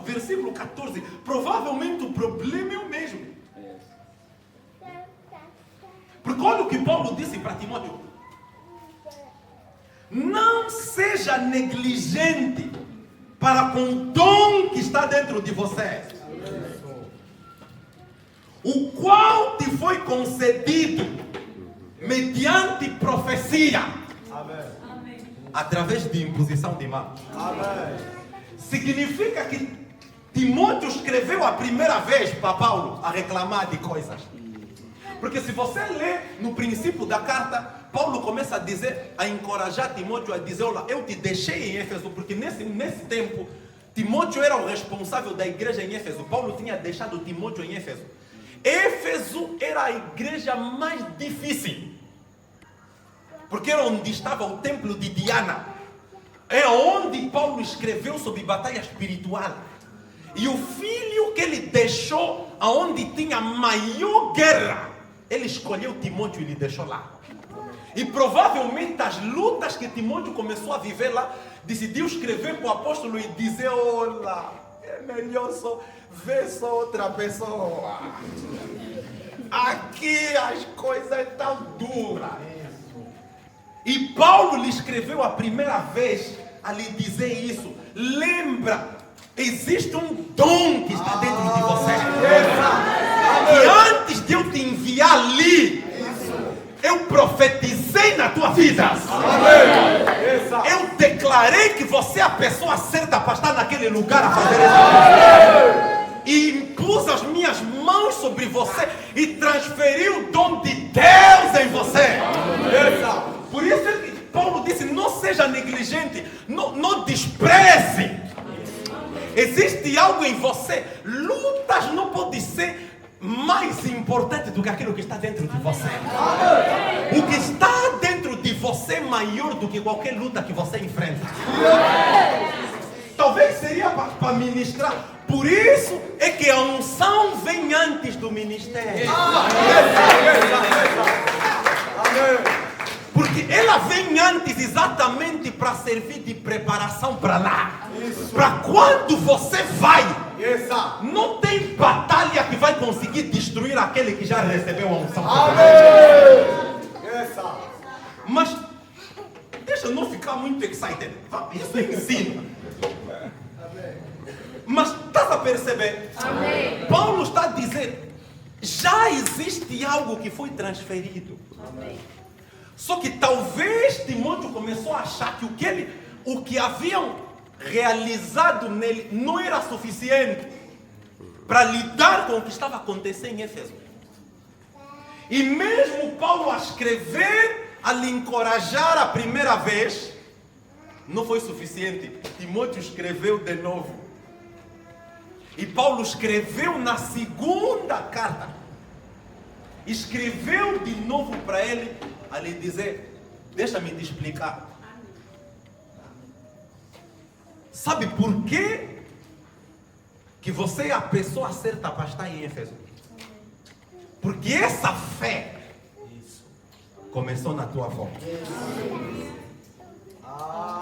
versículo 14, provavelmente o problema é o mesmo. Porque olha o que Paulo disse para Timóteo: não seja negligente para com o dom que está dentro de você, o qual te foi concedido mediante profecia. através de imposição de mãos. Amém. Significa que Timóteo escreveu a primeira vez para Paulo a reclamar de coisas. Porque se você lê no princípio da carta, Paulo começa a dizer, a encorajar Timóteo a dizer, olha, eu te deixei em Éfeso, porque nesse tempo, Timóteo era o responsável da igreja em Éfeso. Paulo tinha deixado Timóteo em Éfeso. Éfeso era a igreja mais difícil, porque era onde estava o templo de Diana. É onde Paulo escreveu sobre batalha espiritual. E o filho que ele deixou, aonde tinha maior guerra, ele escolheu Timóteo e lhe deixou lá. E provavelmente as lutas que Timóteo começou a viver lá, decidiu escrever para o apóstolo e dizer, olha, é melhor só ver só outra pessoa. Aqui as coisas estão duras. E Paulo lhe escreveu a primeira vez a lhe dizer isso. Lembra, existe um dom que está dentro de você. Que antes de eu te enviar ali, eu profetizei na tua vida. Eu declarei que você é a pessoa certa para estar naquele lugar a fazer isso. E impus as minhas mãos sobre você e transferi o dom de Deus em você. Por isso que Paulo disse, não seja negligente, não despreze. Existe algo em você. Lutas não podem ser mais importantes do que aquilo que está dentro de você. O que está dentro de você é maior do que qualquer luta que você enfrenta. Talvez seria para ministrar. Por isso é que a unção vem antes do ministério. Porque ela vem antes exatamente para servir de preparação para lá. Para quando você vai, não tem batalha que vai conseguir destruir aquele que já recebeu a unção. Mas deixa eu não ficar muito excited. Isso é ensino. Mas estás a perceber? Amém. Paulo está a dizer, já existe algo que foi transferido. Amém. Só que talvez Timóteo começou a achar que o que haviam realizado nele não era suficiente para lidar com o que estava acontecendo em Éfeso. E mesmo Paulo a escrever, a lhe encorajar a primeira vez, não foi suficiente. Timóteo escreveu de novo. E Paulo escreveu na segunda carta. Escreveu de novo para ele, a lhe dizer, deixa-me te explicar. Sabe por quê que você é a pessoa certa para estar em Éfeso? Porque essa fé começou na tua avó.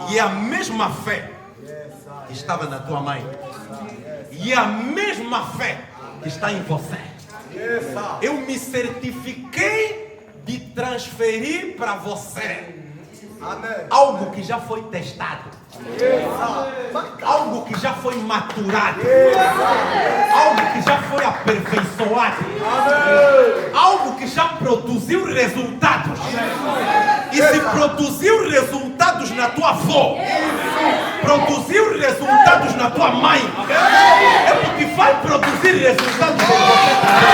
E é a mesma fé que estava na tua mãe. E é a mesma fé que está em você. Eu me certifiquei de transferir para você algo que já foi testado, algo que já foi maturado, algo que já foi aperfeiçoado, algo que já produziu resultados. E se produziu resultados na tua avó, produziu resultados na tua mãe, é porque vai produzir resultados em você também.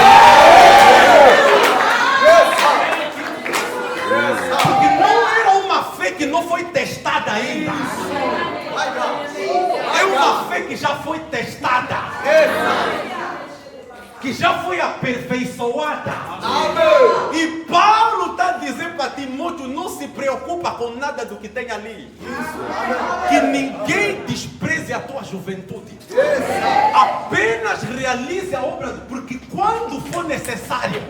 Porque não era uma fé que não foi testada ainda. É uma fé que já foi testada, que já foi aperfeiçoada. E Paulo está dizendo para Timóteo, não se preocupa com nada do que tem ali. Que ninguém despreze a tua juventude. Apenas realize a obra, porque quando for necessário,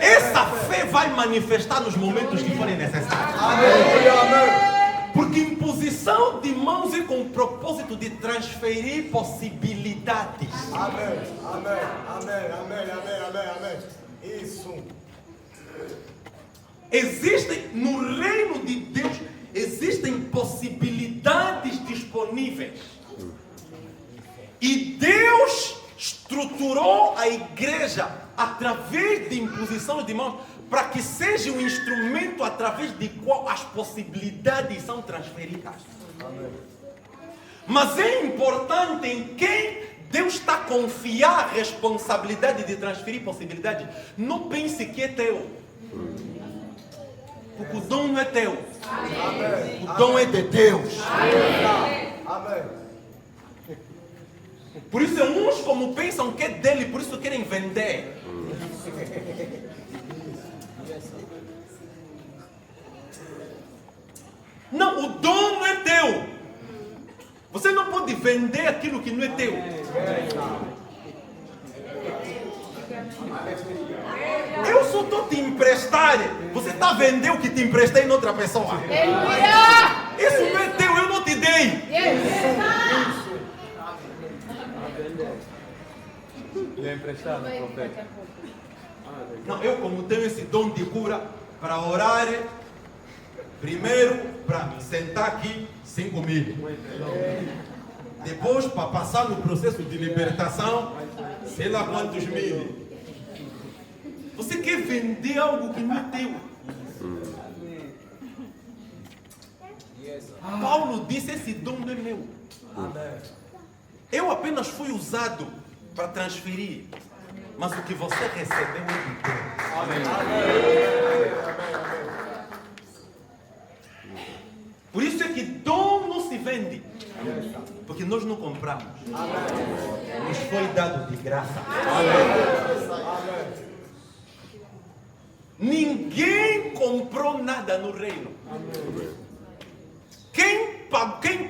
essa fé vai manifestar nos momentos que forem necessários. Porque imposição de mãos é com o propósito de transferir possibilidades. Isso. Existem, no reino de Deus, existem possibilidades disponíveis. E Deus estruturou a igreja através de imposição de mãos para que seja um instrumento através de qual as possibilidades são transferidas. Mas é importante em quem Deus está a confiar a responsabilidade de transferir possibilidades. Não pense que é teu. Porque o dom não é teu. O dom é de Deus. Amém. Por isso, uns como pensam que é dele, por isso querem vender. Não, o dom não é teu. Você não pode vender aquilo que não é teu. Eu só estou te emprestar. Você está a vender o que te emprestei em outra pessoa. Aleluia! Isso não é teu, eu não te dei. Ele é emprestado, profeta. Não, eu como tenho esse dom de cura para orar, primeiro para sentar aqui 5 mil. Depois para passar no processo de libertação, sei lá quantos mil. Você quer vender algo que não é teu. Paulo disse, esse dom não é meu. Eu apenas fui usado para transferir. Mas o que você recebeu é de Deus. Por isso é que dom não se vende. Porque nós não compramos. Nos foi dado de graça. Ninguém comprou nada no reino. Quem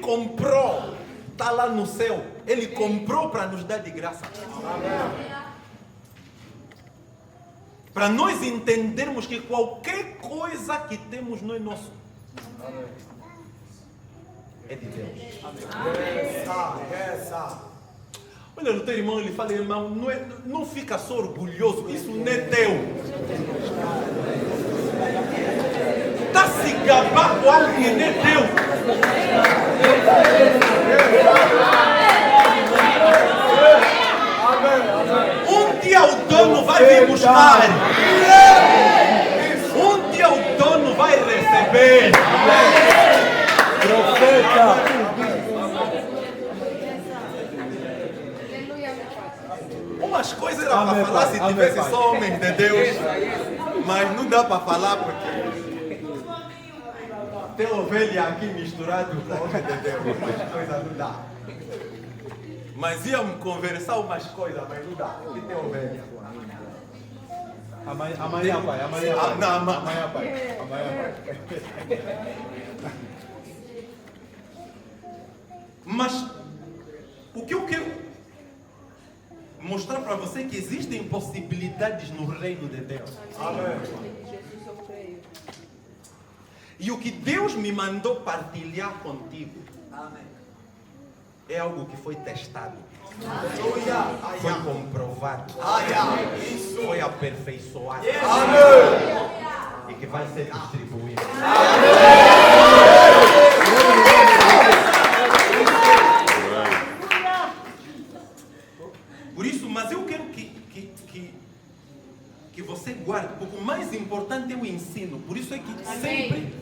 comprou está lá no céu. Ele comprou para nos dar de graça. Para nós entendermos que qualquer coisa que temos não é nosso. É de Deus. Olha, o teu irmão, ele fala, irmão, não fica só orgulhoso, isso não é teu. Está se gabar com algo que não é teu. Um dia o dono vai vir buscar. Um dia o dono vai receber. Profeta. Umas coisas era para falar se tivesse só homens de Deus, mas não dá para falar porque tem ovelha aqui misturado com homem de Deus. Umas coisas não dá. Mas íamos conversar umas coisas, mas não dá. Porque tem ovelha. Amanhã, pai. Amanhã, pai. Não, Amanhã, pai. Amanhã, pai. Mas o que eu quero mostrar para você é que existem possibilidades no reino de Deus. E o que Deus me mandou partilhar contigo é algo que foi testado, foi comprovado, foi aperfeiçoado e que vai ser distribuído. Por isso, mas eu quero que você guarde, porque o mais importante é o ensino. Por isso é que sempre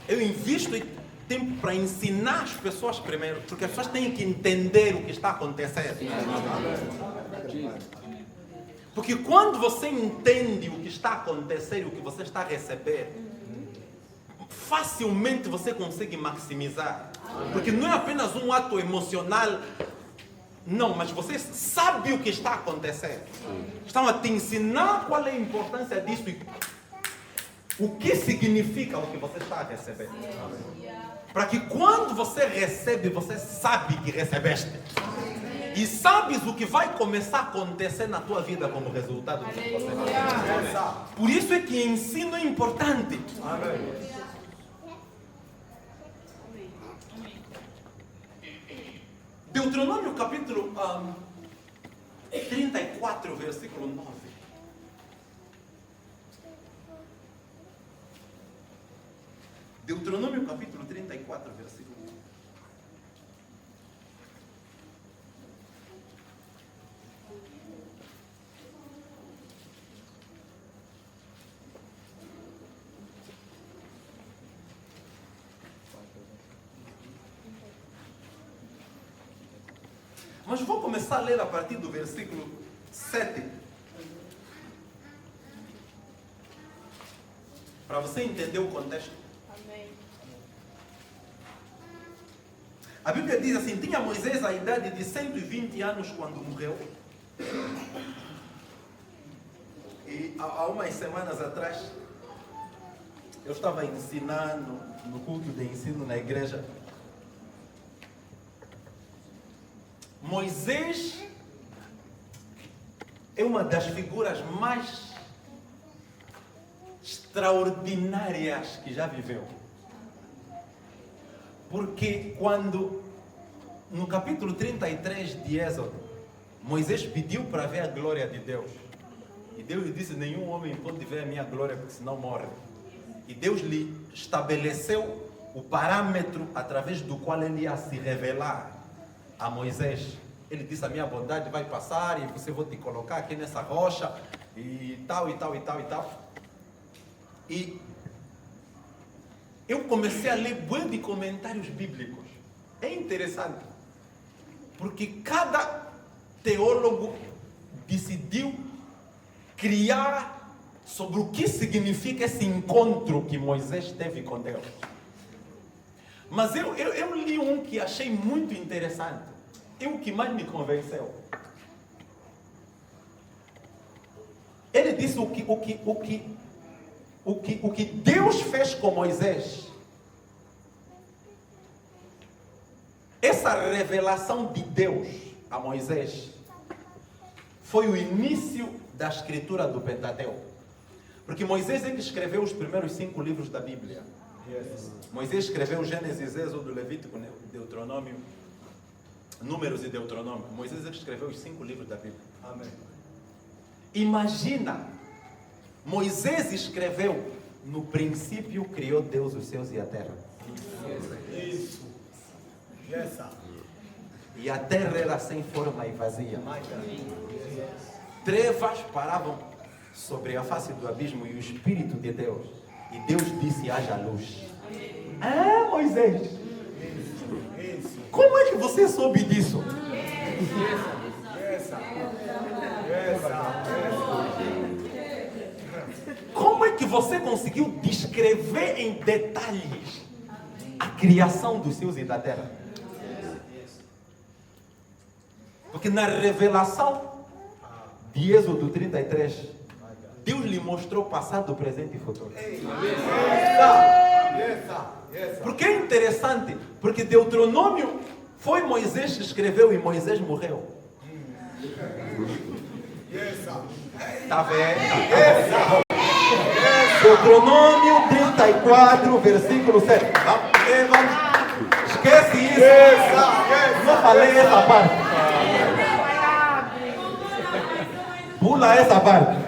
eu invisto tempo para ensinar as pessoas primeiro, porque as pessoas têm que entender o que está acontecendo. Porque quando você entende o que está acontecendo e o que você está a receber, facilmente você consegue maximizar. Porque não é apenas um ato emocional. Não, mas você sabe o que está acontecendo. Estão a te ensinar qual é a importância disso e o que significa o que você está a receber. Para que quando você recebe, você sabe que recebeste. E sabes o que vai começar a acontecer na tua vida como resultado disso que você vai. Por isso é que ensino é importante. Deuteronômio capítulo 34, versículo 9. Deuteronômio capítulo 34, versículo 9. Mas vou começar a ler a partir do versículo 7. Para você entender o contexto. Amém. A Bíblia diz assim: tinha Moisés a idade de 120 anos quando morreu. E há umas semanas atrás, eu estava ensinando no culto de ensino na igreja. Moisés é uma das figuras mais extraordinárias que já viveu. Porque quando, no capítulo 33 de Êxodo, Moisés pediu para ver a glória de Deus. E Deus lhe disse: nenhum homem pode ver a minha glória, porque senão morre. E Deus lhe estabeleceu o parâmetro através do qual ele ia se revelar a Moisés. Ele disse: a minha bondade vai passar e você vou te colocar aqui nessa rocha e tal, e tal, e tal, e tal. E eu comecei a ler bué de comentários bíblicos. É interessante, porque cada teólogo decidiu criar sobre o que significa esse encontro que Moisés teve com Deus. Mas eu li um que achei muito interessante. É o que mais me convenceu. Ele disse o que Deus fez com Moisés. Essa revelação de Deus a Moisés foi o início da escritura do Pentateuco. Porque Moisés é que escreveu os primeiros 5 livros da Bíblia. Moisés escreveu Gênesis, Êxodo, Levítico, Deuteronômio, Números e Deuteronômio. Moisés é que escreveu os 5 livros da Bíblia. Amém. Imagina, Moisés escreveu: no princípio criou Deus os céus e a terra. Isso. Essa. E a terra era sem forma e vazia. Trevas paravam sobre a face do abismo e o Espírito de Deus. E Deus disse: haja luz. Ah, Moisés, como é que você soube disso? Como é que você conseguiu descrever em detalhes a criação dos céus e da terra? Porque na revelação de Êxodo 33, Deus lhe mostrou passado, presente e futuro. Porque é interessante, porque Deuteronômio foi Moisés que escreveu e Moisés morreu. Está vendo? Deuteronômio 34, versículo 7. Vamos. Esquece isso. Não falei essa parte. Pula essa parte.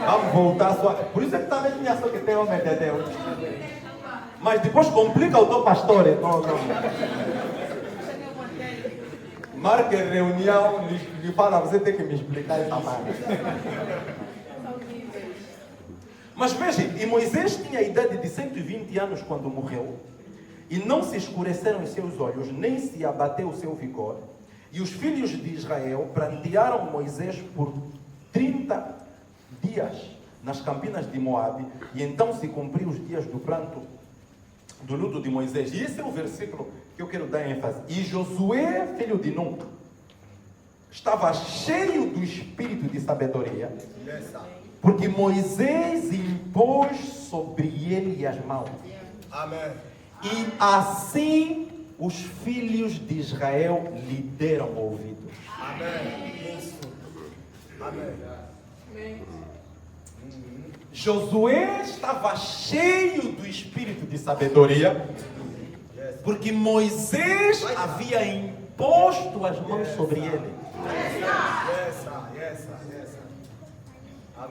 Vamos voltar só. Por isso é que talvez minha só que tem homem de Deus. Mas depois complica o teu pastor. Não. Marque reunião, lhe fala: você tem que me explicar essa parte. Mas veja, e Moisés tinha a idade de 120 anos quando morreu, e não se escureceram os seus olhos, nem se abateu o seu vigor. E os filhos de Israel prantearam Moisés por 30 dias nas campinas de Moabe, e então se cumpriu os dias do pranto, do luto de Moisés. E esse é o versículo que eu quero dar ênfase. E Josué, filho de Nun, estava cheio do espírito de sabedoria, porque Moisés impôs sobre ele as mãos. Amém. E assim os filhos de Israel lhe deram ouvidos. Amém. Isso. Amém. Josué estava cheio do espírito de sabedoria, porque Moisés havia imposto as mãos sobre ele.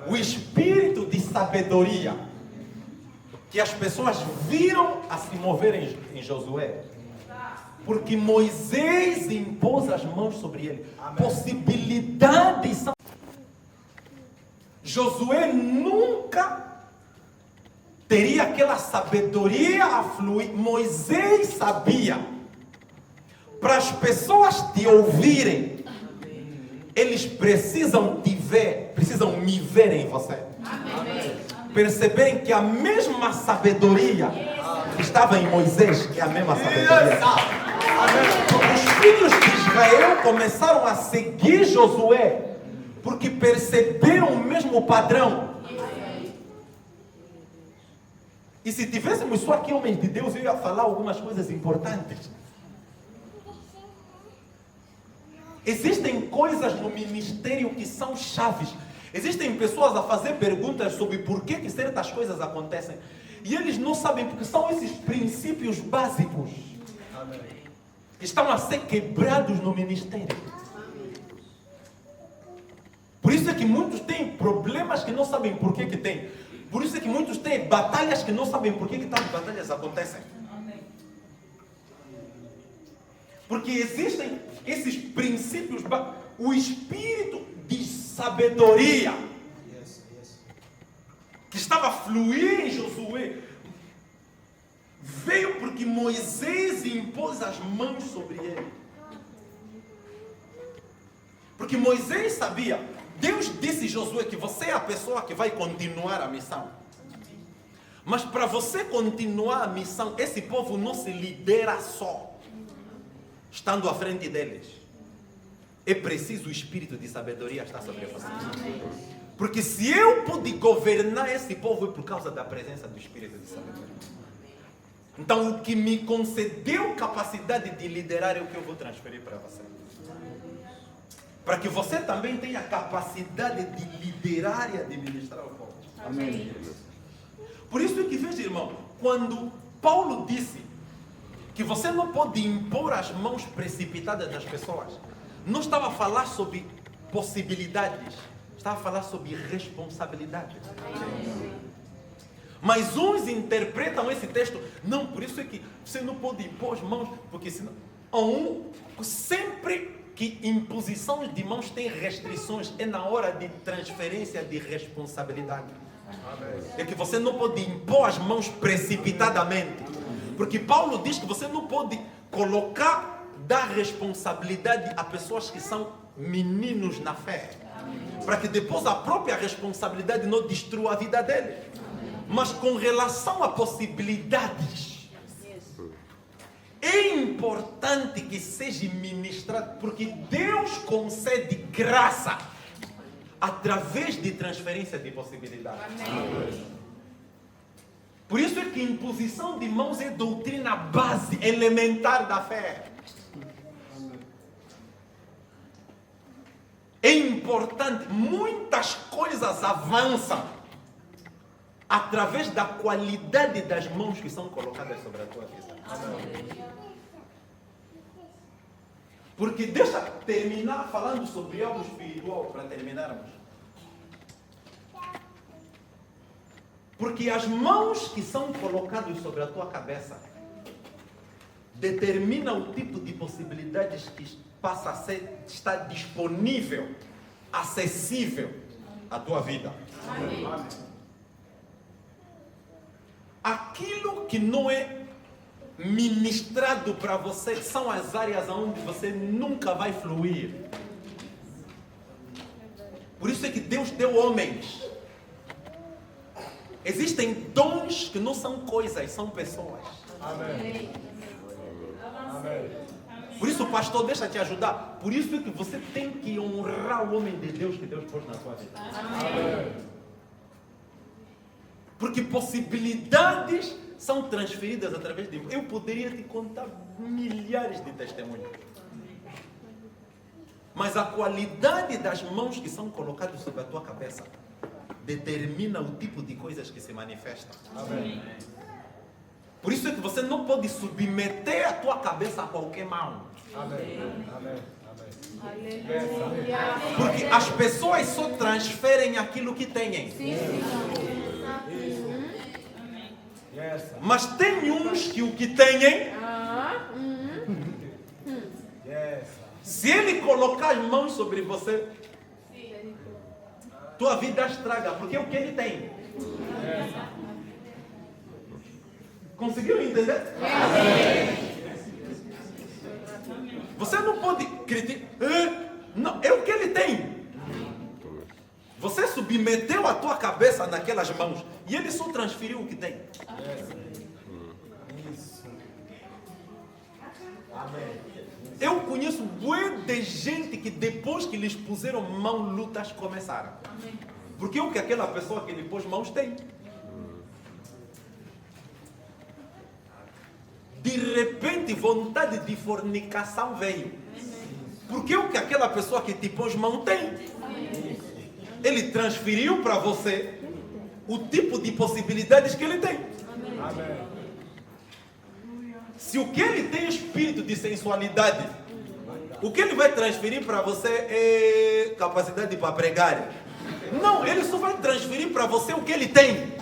O espírito de sabedoria que as pessoas viram a se mover em Josué, porque Moisés impôs as mãos sobre ele. Possibilidades são. Josué nunca teria aquela sabedoria a fluir. Moisés sabia. Para as pessoas te ouvirem, eles precisam te ver, precisam me ver em você. Perceberem que a mesma sabedoria que estava em Moisés é a mesma sabedoria. Os filhos de Israel começaram a seguir Josué porque perceberam o mesmo padrão. E se tivéssemos só aqui homens de Deus, eu ia falar algumas coisas importantes. Existem coisas no ministério que são chaves. Existem pessoas a fazer perguntas sobre por que certas coisas acontecem. E eles não sabem porque são esses princípios básicos que estão a ser quebrados no ministério. Por isso é que muitos têm problemas que não sabem por que têm. Por isso é que muitos têm batalhas que não sabem por que tais batalhas acontecem. Porque existem esses princípios, o espírito de sabedoria que estava a fluir em Josué veio porque Moisés impôs as mãos sobre ele. Porque Moisés sabia, Deus disse a Josué que você é a pessoa que vai continuar a missão. Mas para você continuar a missão, esse povo não se lidera só, estando à frente deles. É preciso o espírito de sabedoria estar sobre você. Porque se eu pude governar esse povo é por causa da presença do espírito de sabedoria. Então o que me concedeu capacidade de liderar é o que eu vou transferir para você. Para que você também tenha capacidade de liderar e administrar o povo. Amém. Por isso é que veja, irmão, quando Paulo disse que você não pode impor as mãos precipitadas das pessoas, não estava a falar sobre possibilidades, estava a falar sobre responsabilidade. Mas uns interpretam esse texto, não, por isso é que você não pode impor as mãos, porque senão, sempre que imposição de mãos tem restrições, é na hora de transferência de responsabilidade. É que você não pode impor as mãos precipitadamente. Porque Paulo diz que você não pode colocar, dar responsabilidade a pessoas que são meninos na fé. Para que depois a própria responsabilidade não destrua a vida dele. Mas com relação a possibilidades, é importante que seja ministrado, porque Deus concede graça através de transferência de possibilidades. Por isso é que imposição de mãos é doutrina base, elementar da fé. É importante, muitas coisas avançam através da qualidade das mãos que são colocadas sobre a tua vida. Porque deixa terminar falando sobre algo espiritual para terminarmos. Porque as mãos que são colocadas sobre a tua cabeça determinam o tipo de possibilidades que passa a estar disponível, acessível à tua vida. Amém. Aquilo que não é ministrado para você são as áreas onde você nunca vai fluir. Por isso é que Deus deu homens. Existem dons que não são coisas, são pessoas. Amém. Amém. Por isso, pastor, deixa te ajudar. Por isso é que você tem que honrar o homem de Deus que Deus pôs na sua vida. Amém. Porque possibilidades são transferidas através de... Eu poderia te contar milhares de testemunhos. Mas a qualidade das mãos que são colocadas sobre a tua cabeça determina o tipo de coisas que se manifestam. Amém. Por isso é que você não pode submeter a tua cabeça a qualquer mão. Amém. Amém. Porque as pessoas só transferem aquilo que têm. Mas tem uns que o que têm, se ele colocar as mãos sobre você, tua vida estraga, porque é o que ele tem. Conseguiram entender? Você não pode criticar. Não, é o que ele tem. Você submeteu a tua cabeça naquelas mãos e ele só transferiu o que tem. Eu conheço bué de gente que depois que lhes puseram mão, lutas começaram. Porque o que aquela pessoa que lhe pôs mãos tem. De repente, vontade de fornicação veio. Porque o que aquela pessoa que te pôs mão tem. Ele transferiu para você o tipo de possibilidades que ele tem. Amém. Se o que ele tem é espírito de sensualidade, o que ele vai transferir para você é capacidade para pregar. Não, ele só vai transferir para você o que ele tem.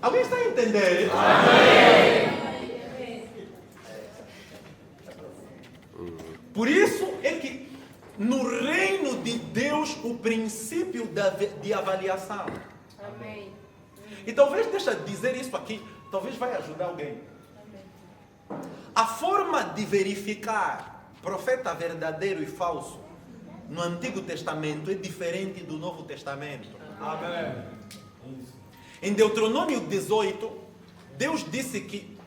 Alguém está a entender? Por isso é que no reino de Deus o princípio de avaliação. Amém. E talvez deixa de dizer isso aqui, talvez vai ajudar alguém. A forma de verificar profeta verdadeiro e falso no Antigo Testamento é diferente do Novo Testamento. Amém. Em Deuteronômio 18, Deus disse que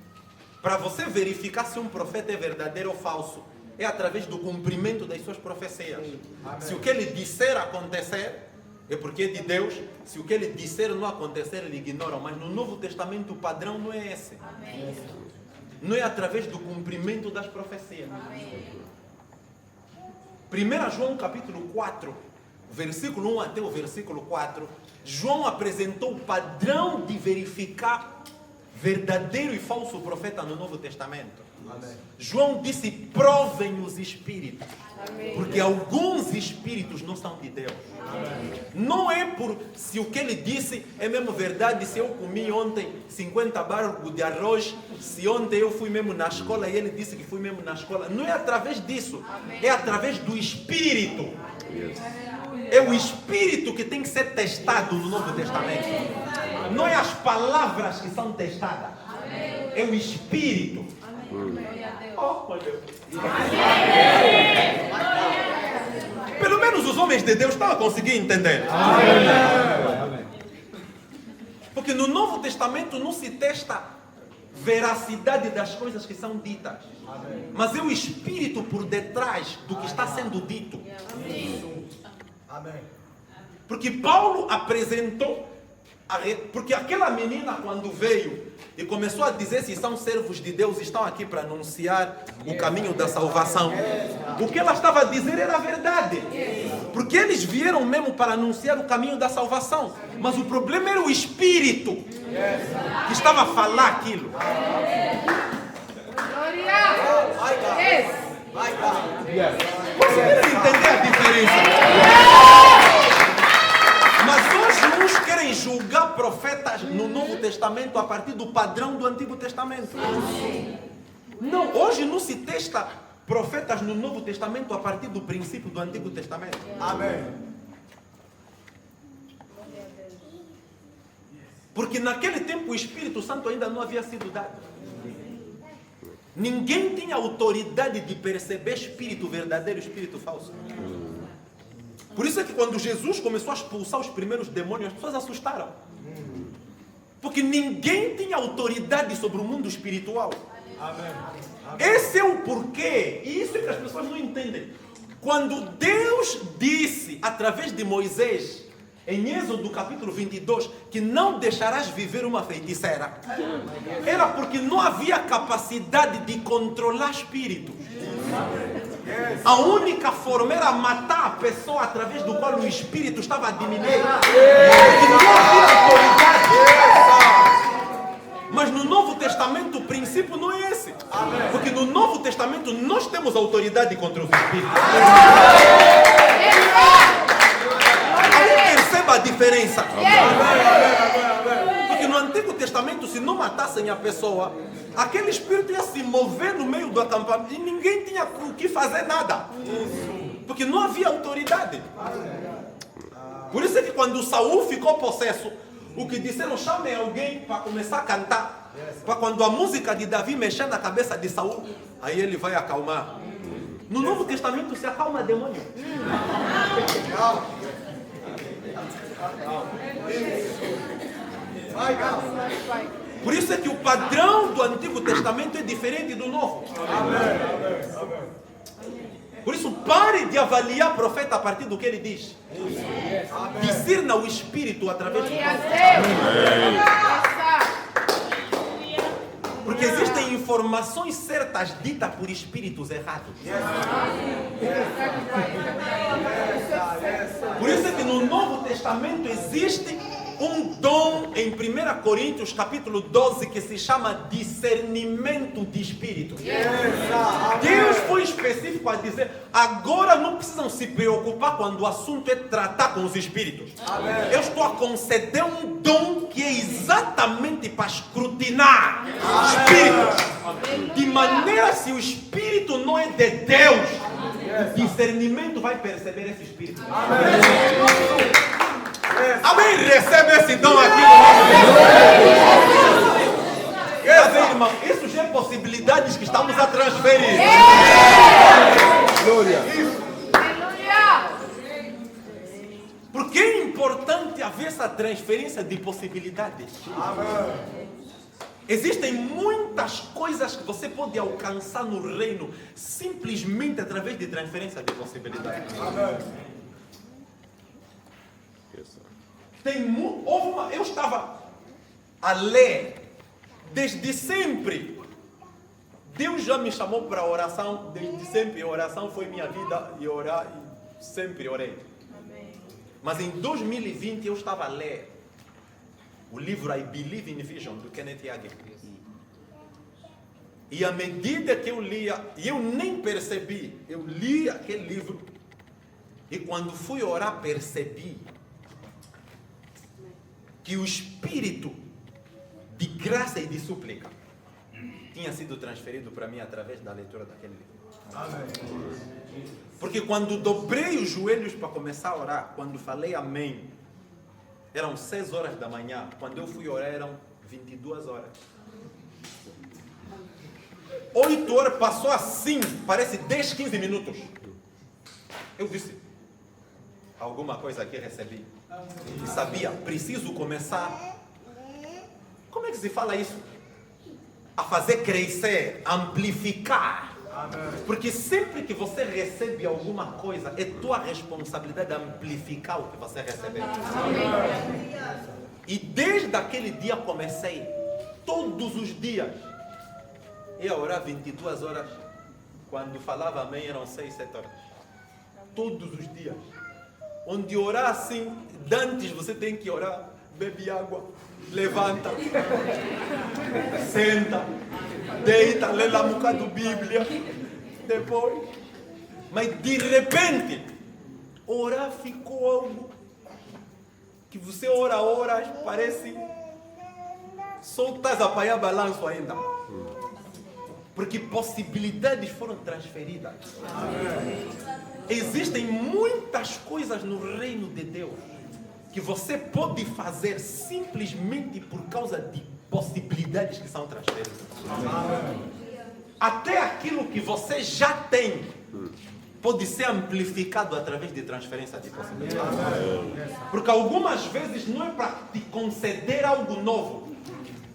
para você verificar se um profeta é verdadeiro ou falso, é através do cumprimento das suas profecias. Amém. Se o que ele disser acontecer, é porque é de Deus. Se o que ele disser não acontecer, ele ignora. Mas no Novo Testamento o padrão não é esse. Amém. Não é através do cumprimento das profecias. Amém. 1 João capítulo 4, versículo 1 até o versículo 4, João apresentou o padrão de verificar verdadeiro e falso profeta no Novo Testamento. Amém. João disse: provem os espíritos, Amém. porque alguns espíritos não são de Deus. Não é por se o que ele disse é mesmo verdade, se eu comi ontem 50 barcos de arroz, se ontem eu fui mesmo na escola e ele disse que fui mesmo na escola. Não é através disso, é através do Espírito. É o Espírito que tem que ser testado no Novo Testamento. Não é as palavras que são testadas, é o Espírito. Glória a Deus. Oh, meu Deus. Pelo menos os homens de Deus estão a conseguir entender. Amém. Porque no Novo Testamento não se testa veracidade das coisas que são ditas, mas é o Espírito por detrás do que está sendo dito. Amém. Porque Paulo apresentou, porque aquela menina quando veio e começou a dizer se são servos de Deus, estão aqui para anunciar o caminho da salvação. O que ela estava a dizer era verdade. Porque eles vieram mesmo para anunciar o caminho da salvação. Mas o problema era o Espírito que estava a falar aquilo. Glória. Yes. Conseguiram entender a diferença? Mas hoje uns querem julgar profetas no Novo Testamento a partir do padrão do Antigo Testamento. Não, hoje não se testa profetas no Novo Testamento a partir do princípio do Antigo Testamento. Amém. Porque naquele tempo o Espírito Santo ainda não havia sido dado. Ninguém tinha autoridade de perceber espírito verdadeiro e espírito falso. Por isso é que quando Jesus começou a expulsar os primeiros demônios, as pessoas assustaram. Porque ninguém tinha autoridade sobre o mundo espiritual. Amém. Esse é o porquê. E isso é que as pessoas não entendem. Quando Deus disse, através de Moisés, em Êxodo capítulo 22, que não deixarás viver uma feiticeira, era porque não havia capacidade de controlar espíritos. A única forma era matar a pessoa através do qual o espírito estava a diminuir. Porque não havia autoridade. Mas no Novo Testamento o princípio não é esse. Porque no Novo Testamento nós temos autoridade contra os espíritos. Alguém perceba a diferença. Porque no Antigo Testamento, se não matassem a pessoa, aquele espírito ia se mover no meio do acampamento e ninguém tinha o que fazer nada. Porque não havia autoridade. Por isso é que quando Saul ficou possesso, o que disseram, chamem alguém para começar a cantar. Para quando a música de Davi mexer na cabeça de Saul, aí ele vai acalmar. No Novo Testamento se acalma demônio. Por isso é que o padrão do Antigo Testamento é diferente do Novo. Por isso pare de avaliar o profeta a partir do que ele diz. Discerna o Espírito através do Glória a profeta. Deus. Porque existem informações certas ditas por espíritos errados. Por isso é que no Novo Testamento existe um dom em 1 Coríntios capítulo 12 que se chama discernimento de espíritos. Deus foi específico a dizer, agora não precisam se preocupar quando o assunto é tratar com os espíritos. Eu estou a conceder um dom que é exatamente para escrutinar espíritos. De maneira se o espírito não é de Deus, o discernimento vai perceber esse espírito. Amém? Recebe esse dom aqui no nome de Jesus. Quer dizer, irmão, isso já é possibilidades que estamos a transferir. Glória. Porque é importante haver essa transferência de possibilidades. Existem muitas coisas que você pode alcançar no reino simplesmente através de transferência de possibilidades. Eu estava a ler desde sempre. Deus já me chamou para oração desde sempre. A oração foi minha vida e orar e sempre orei. Mas em 2020 eu estava a ler o livro I Believe in Vision do Kenneth Hagin. E à medida que eu lia, e eu nem percebi, eu li aquele livro e quando fui orar percebi que o espírito de graça e de súplica tinha sido transferido para mim através da leitura daquele livro. Amém. Porque quando dobrei os joelhos para começar a orar, quando falei amém, eram 6 horas da manhã. Quando eu fui orar eram 22 horas. 8 horas passou assim, parece 10, 15 minutos. Eu disse, alguma coisa aqui recebi. E sabia, preciso começar. Como é que se fala isso? A fazer crescer, amplificar. Porque sempre que você recebe alguma coisa, é tua responsabilidade de amplificar o que você recebeu. E desde aquele dia comecei, todos os dias, ia orar 22 horas. Quando falava amém eram 6, 7 horas. Todos os dias. Onde orar assim, antes você tem que orar, bebe água, levanta, senta, deita, lê lá um bocado de Bíblia, depois. Mas de repente, orar ficou algo que você ora horas, parece só estás a apanhar balanço ainda. Porque possibilidades foram transferidas. Existem muitas coisas no reino de Deus que você pode fazer simplesmente por causa de possibilidades que são transferidas. Até aquilo que você já tem pode ser amplificado através de transferência de possibilidades. Porque algumas vezes não é para te conceder algo novo,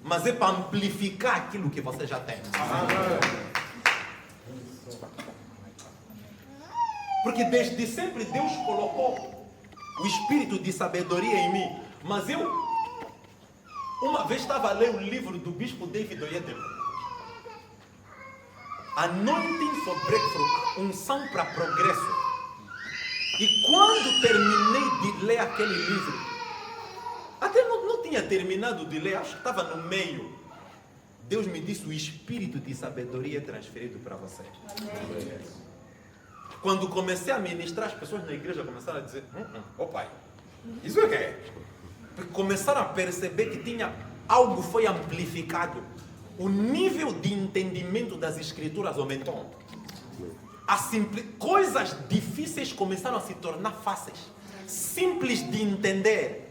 mas é para amplificar aquilo que você já tem. Porque desde sempre Deus colocou o espírito de sabedoria em mim. Mas eu, uma vez estava a ler o livro do bispo David Oyedepo. Anointing for Breakthrough, unção para progresso. E quando terminei de ler aquele livro, até não tinha terminado de ler, acho que estava no meio. Deus me disse, o espírito de sabedoria é transferido para você. Quando comecei a ministrar, as pessoas na igreja começaram a dizer, ô pai, isso é o que é? Porque começaram a perceber que tinha algo foi amplificado. O nível de entendimento das escrituras aumentou. Coisas difíceis começaram a se tornar fáceis. Simples de entender.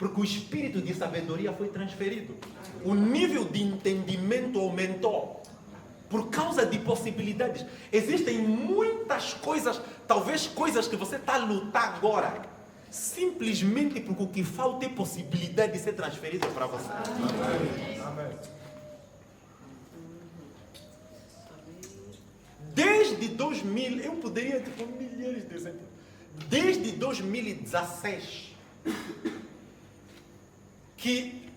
Porque o espírito de sabedoria foi transferido. O nível de entendimento aumentou. Por causa de possibilidades. Existem muitas coisas, talvez coisas que você está a lutar agora, simplesmente porque o que falta é possibilidade de ser transferido para você. Amém. Desde 2000, eu poderia ter milhares de exemplos. Desde 2016, que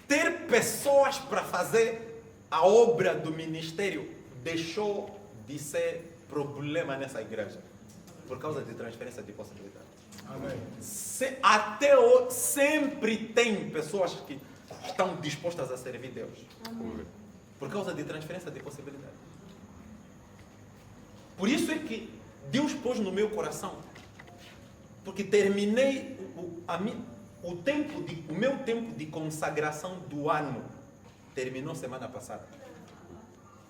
ter pessoas para fazer a obra do ministério deixou de ser problema nessa igreja, por causa de transferência de possibilidade. Amém. Até hoje, sempre tem pessoas que estão dispostas a servir Deus. Amém. Por causa de transferência de possibilidade. Por isso é que Deus pôs no meu coração. Porque terminei o meu tempo de consagração do ano. Terminou semana passada.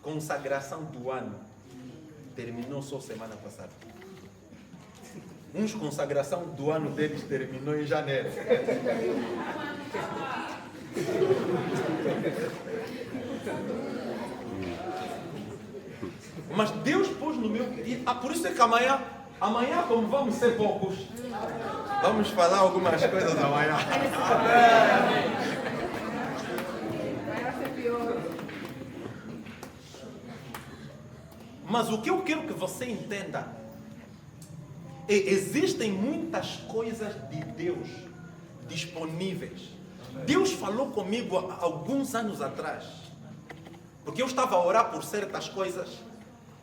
Consagração do ano. Terminou só semana passada. Uns consagração do ano deles terminou em janeiro. Mas Deus pôs no meu... por isso é que amanhã, como vamos ser poucos, vamos falar algumas coisas amanhã. Vai ser pior. Mas o que eu quero que você entenda é que existem muitas coisas de Deus disponíveis. Deus falou comigo há alguns anos atrás, porque eu estava a orar por certas coisas,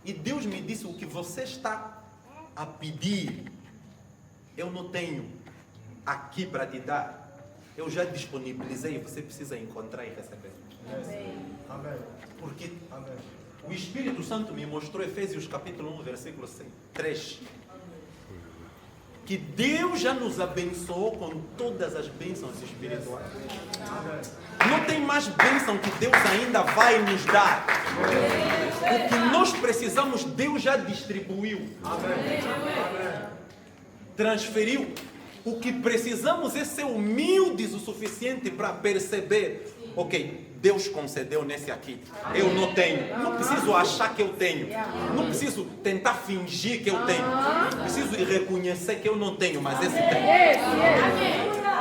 e Deus me disse: o que você está a pedir, eu não tenho aqui para te dar. Eu já disponibilizei, você precisa encontrar e receber. Amém. Amém. Porque Amém. o Espírito Santo me mostrou Efésios capítulo 1, versículo 3. Que Deus já nos abençoou com todas as bênçãos espirituais. Não tem mais bênção que Deus ainda vai nos dar. O que nós precisamos, Deus já distribuiu. Transferiu. O que precisamos é ser humildes o suficiente para perceber: ok, Deus concedeu nesse aqui. Eu não tenho. Não preciso achar que eu tenho. Não preciso tentar fingir que eu tenho. Preciso reconhecer que eu não tenho, mas esse tem.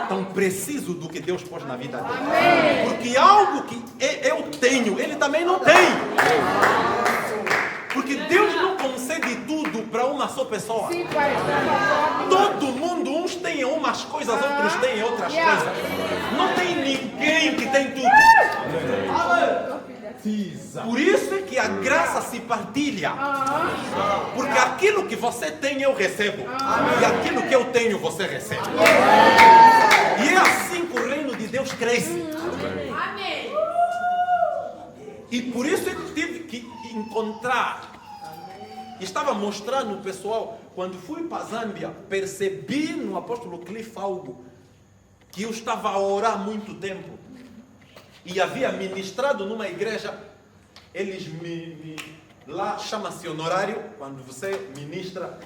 Então preciso do que Deus pôs na vida dele. Porque algo que eu tenho, ele também não tem. Porque Deus não concede tudo para uma só pessoa. Sim, pai, está Todo mundo, uns têm umas coisas, outros têm outras coisas. Não tem ninguém que tem tudo. Por isso é que a graça se partilha. Porque aquilo que você tem, eu recebo. E aquilo que eu tenho, você recebe. E é assim que o reino de Deus cresce. Amém. E por isso é que tive que encontrar. Estava mostrando o pessoal, quando fui para a Zâmbia, percebi no apóstolo Cliff algo que eu estava a orar há muito tempo. E havia ministrado numa igreja. Eles lá chama-se honorário. Quando você ministra,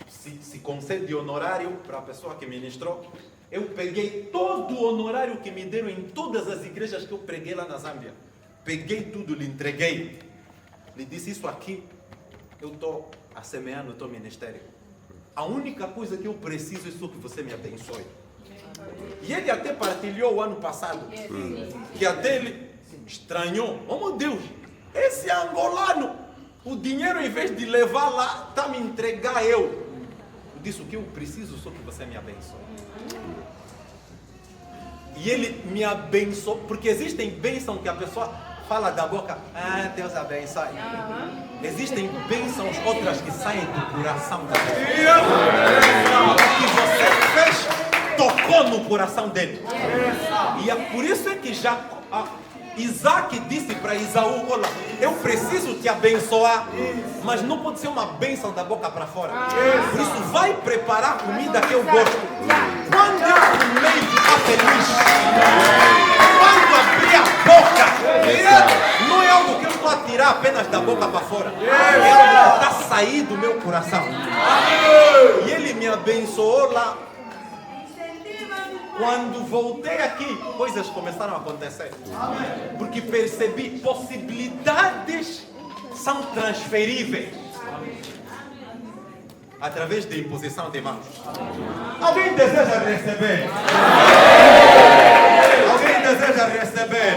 se concede honorário para a pessoa que ministrou. Eu peguei todo o honorário que me deram em todas as igrejas que eu preguei lá na Zâmbia. Peguei tudo, lhe entreguei. Lhe disse: isso aqui eu estou a semear no teu ministério. A única coisa que eu preciso é só que você me abençoe. E ele até partilhou o ano passado, que até ele estranhou: oh meu Deus, esse angolano, o dinheiro em vez de levar lá, está me entregar eu. Eu disse: o que eu preciso só que você me abençoe. E ele me abençoou, porque existem bênçãos que a pessoa fala da boca: ah, Deus abençoe. Existem bênçãos outras que saem do coração da pessoa. O que você fez tocou no coração dele. E é por isso é que Isaac disse para Esaú: olha, eu preciso te abençoar, mas não pode ser uma bênção da boca para fora. Por isso vai preparar a comida que eu gosto. Quando eu comer e ficar feliz, quando abrir a boca, não é algo que eu estou a tirar apenas da boca para fora. Ela está sair do meu coração. E ele me abençoou lá. Quando voltei aqui, coisas começaram a acontecer. Porque percebi possibilidades são transferíveis através da imposição de mãos. Alguém deseja receber? Alguém deseja receber?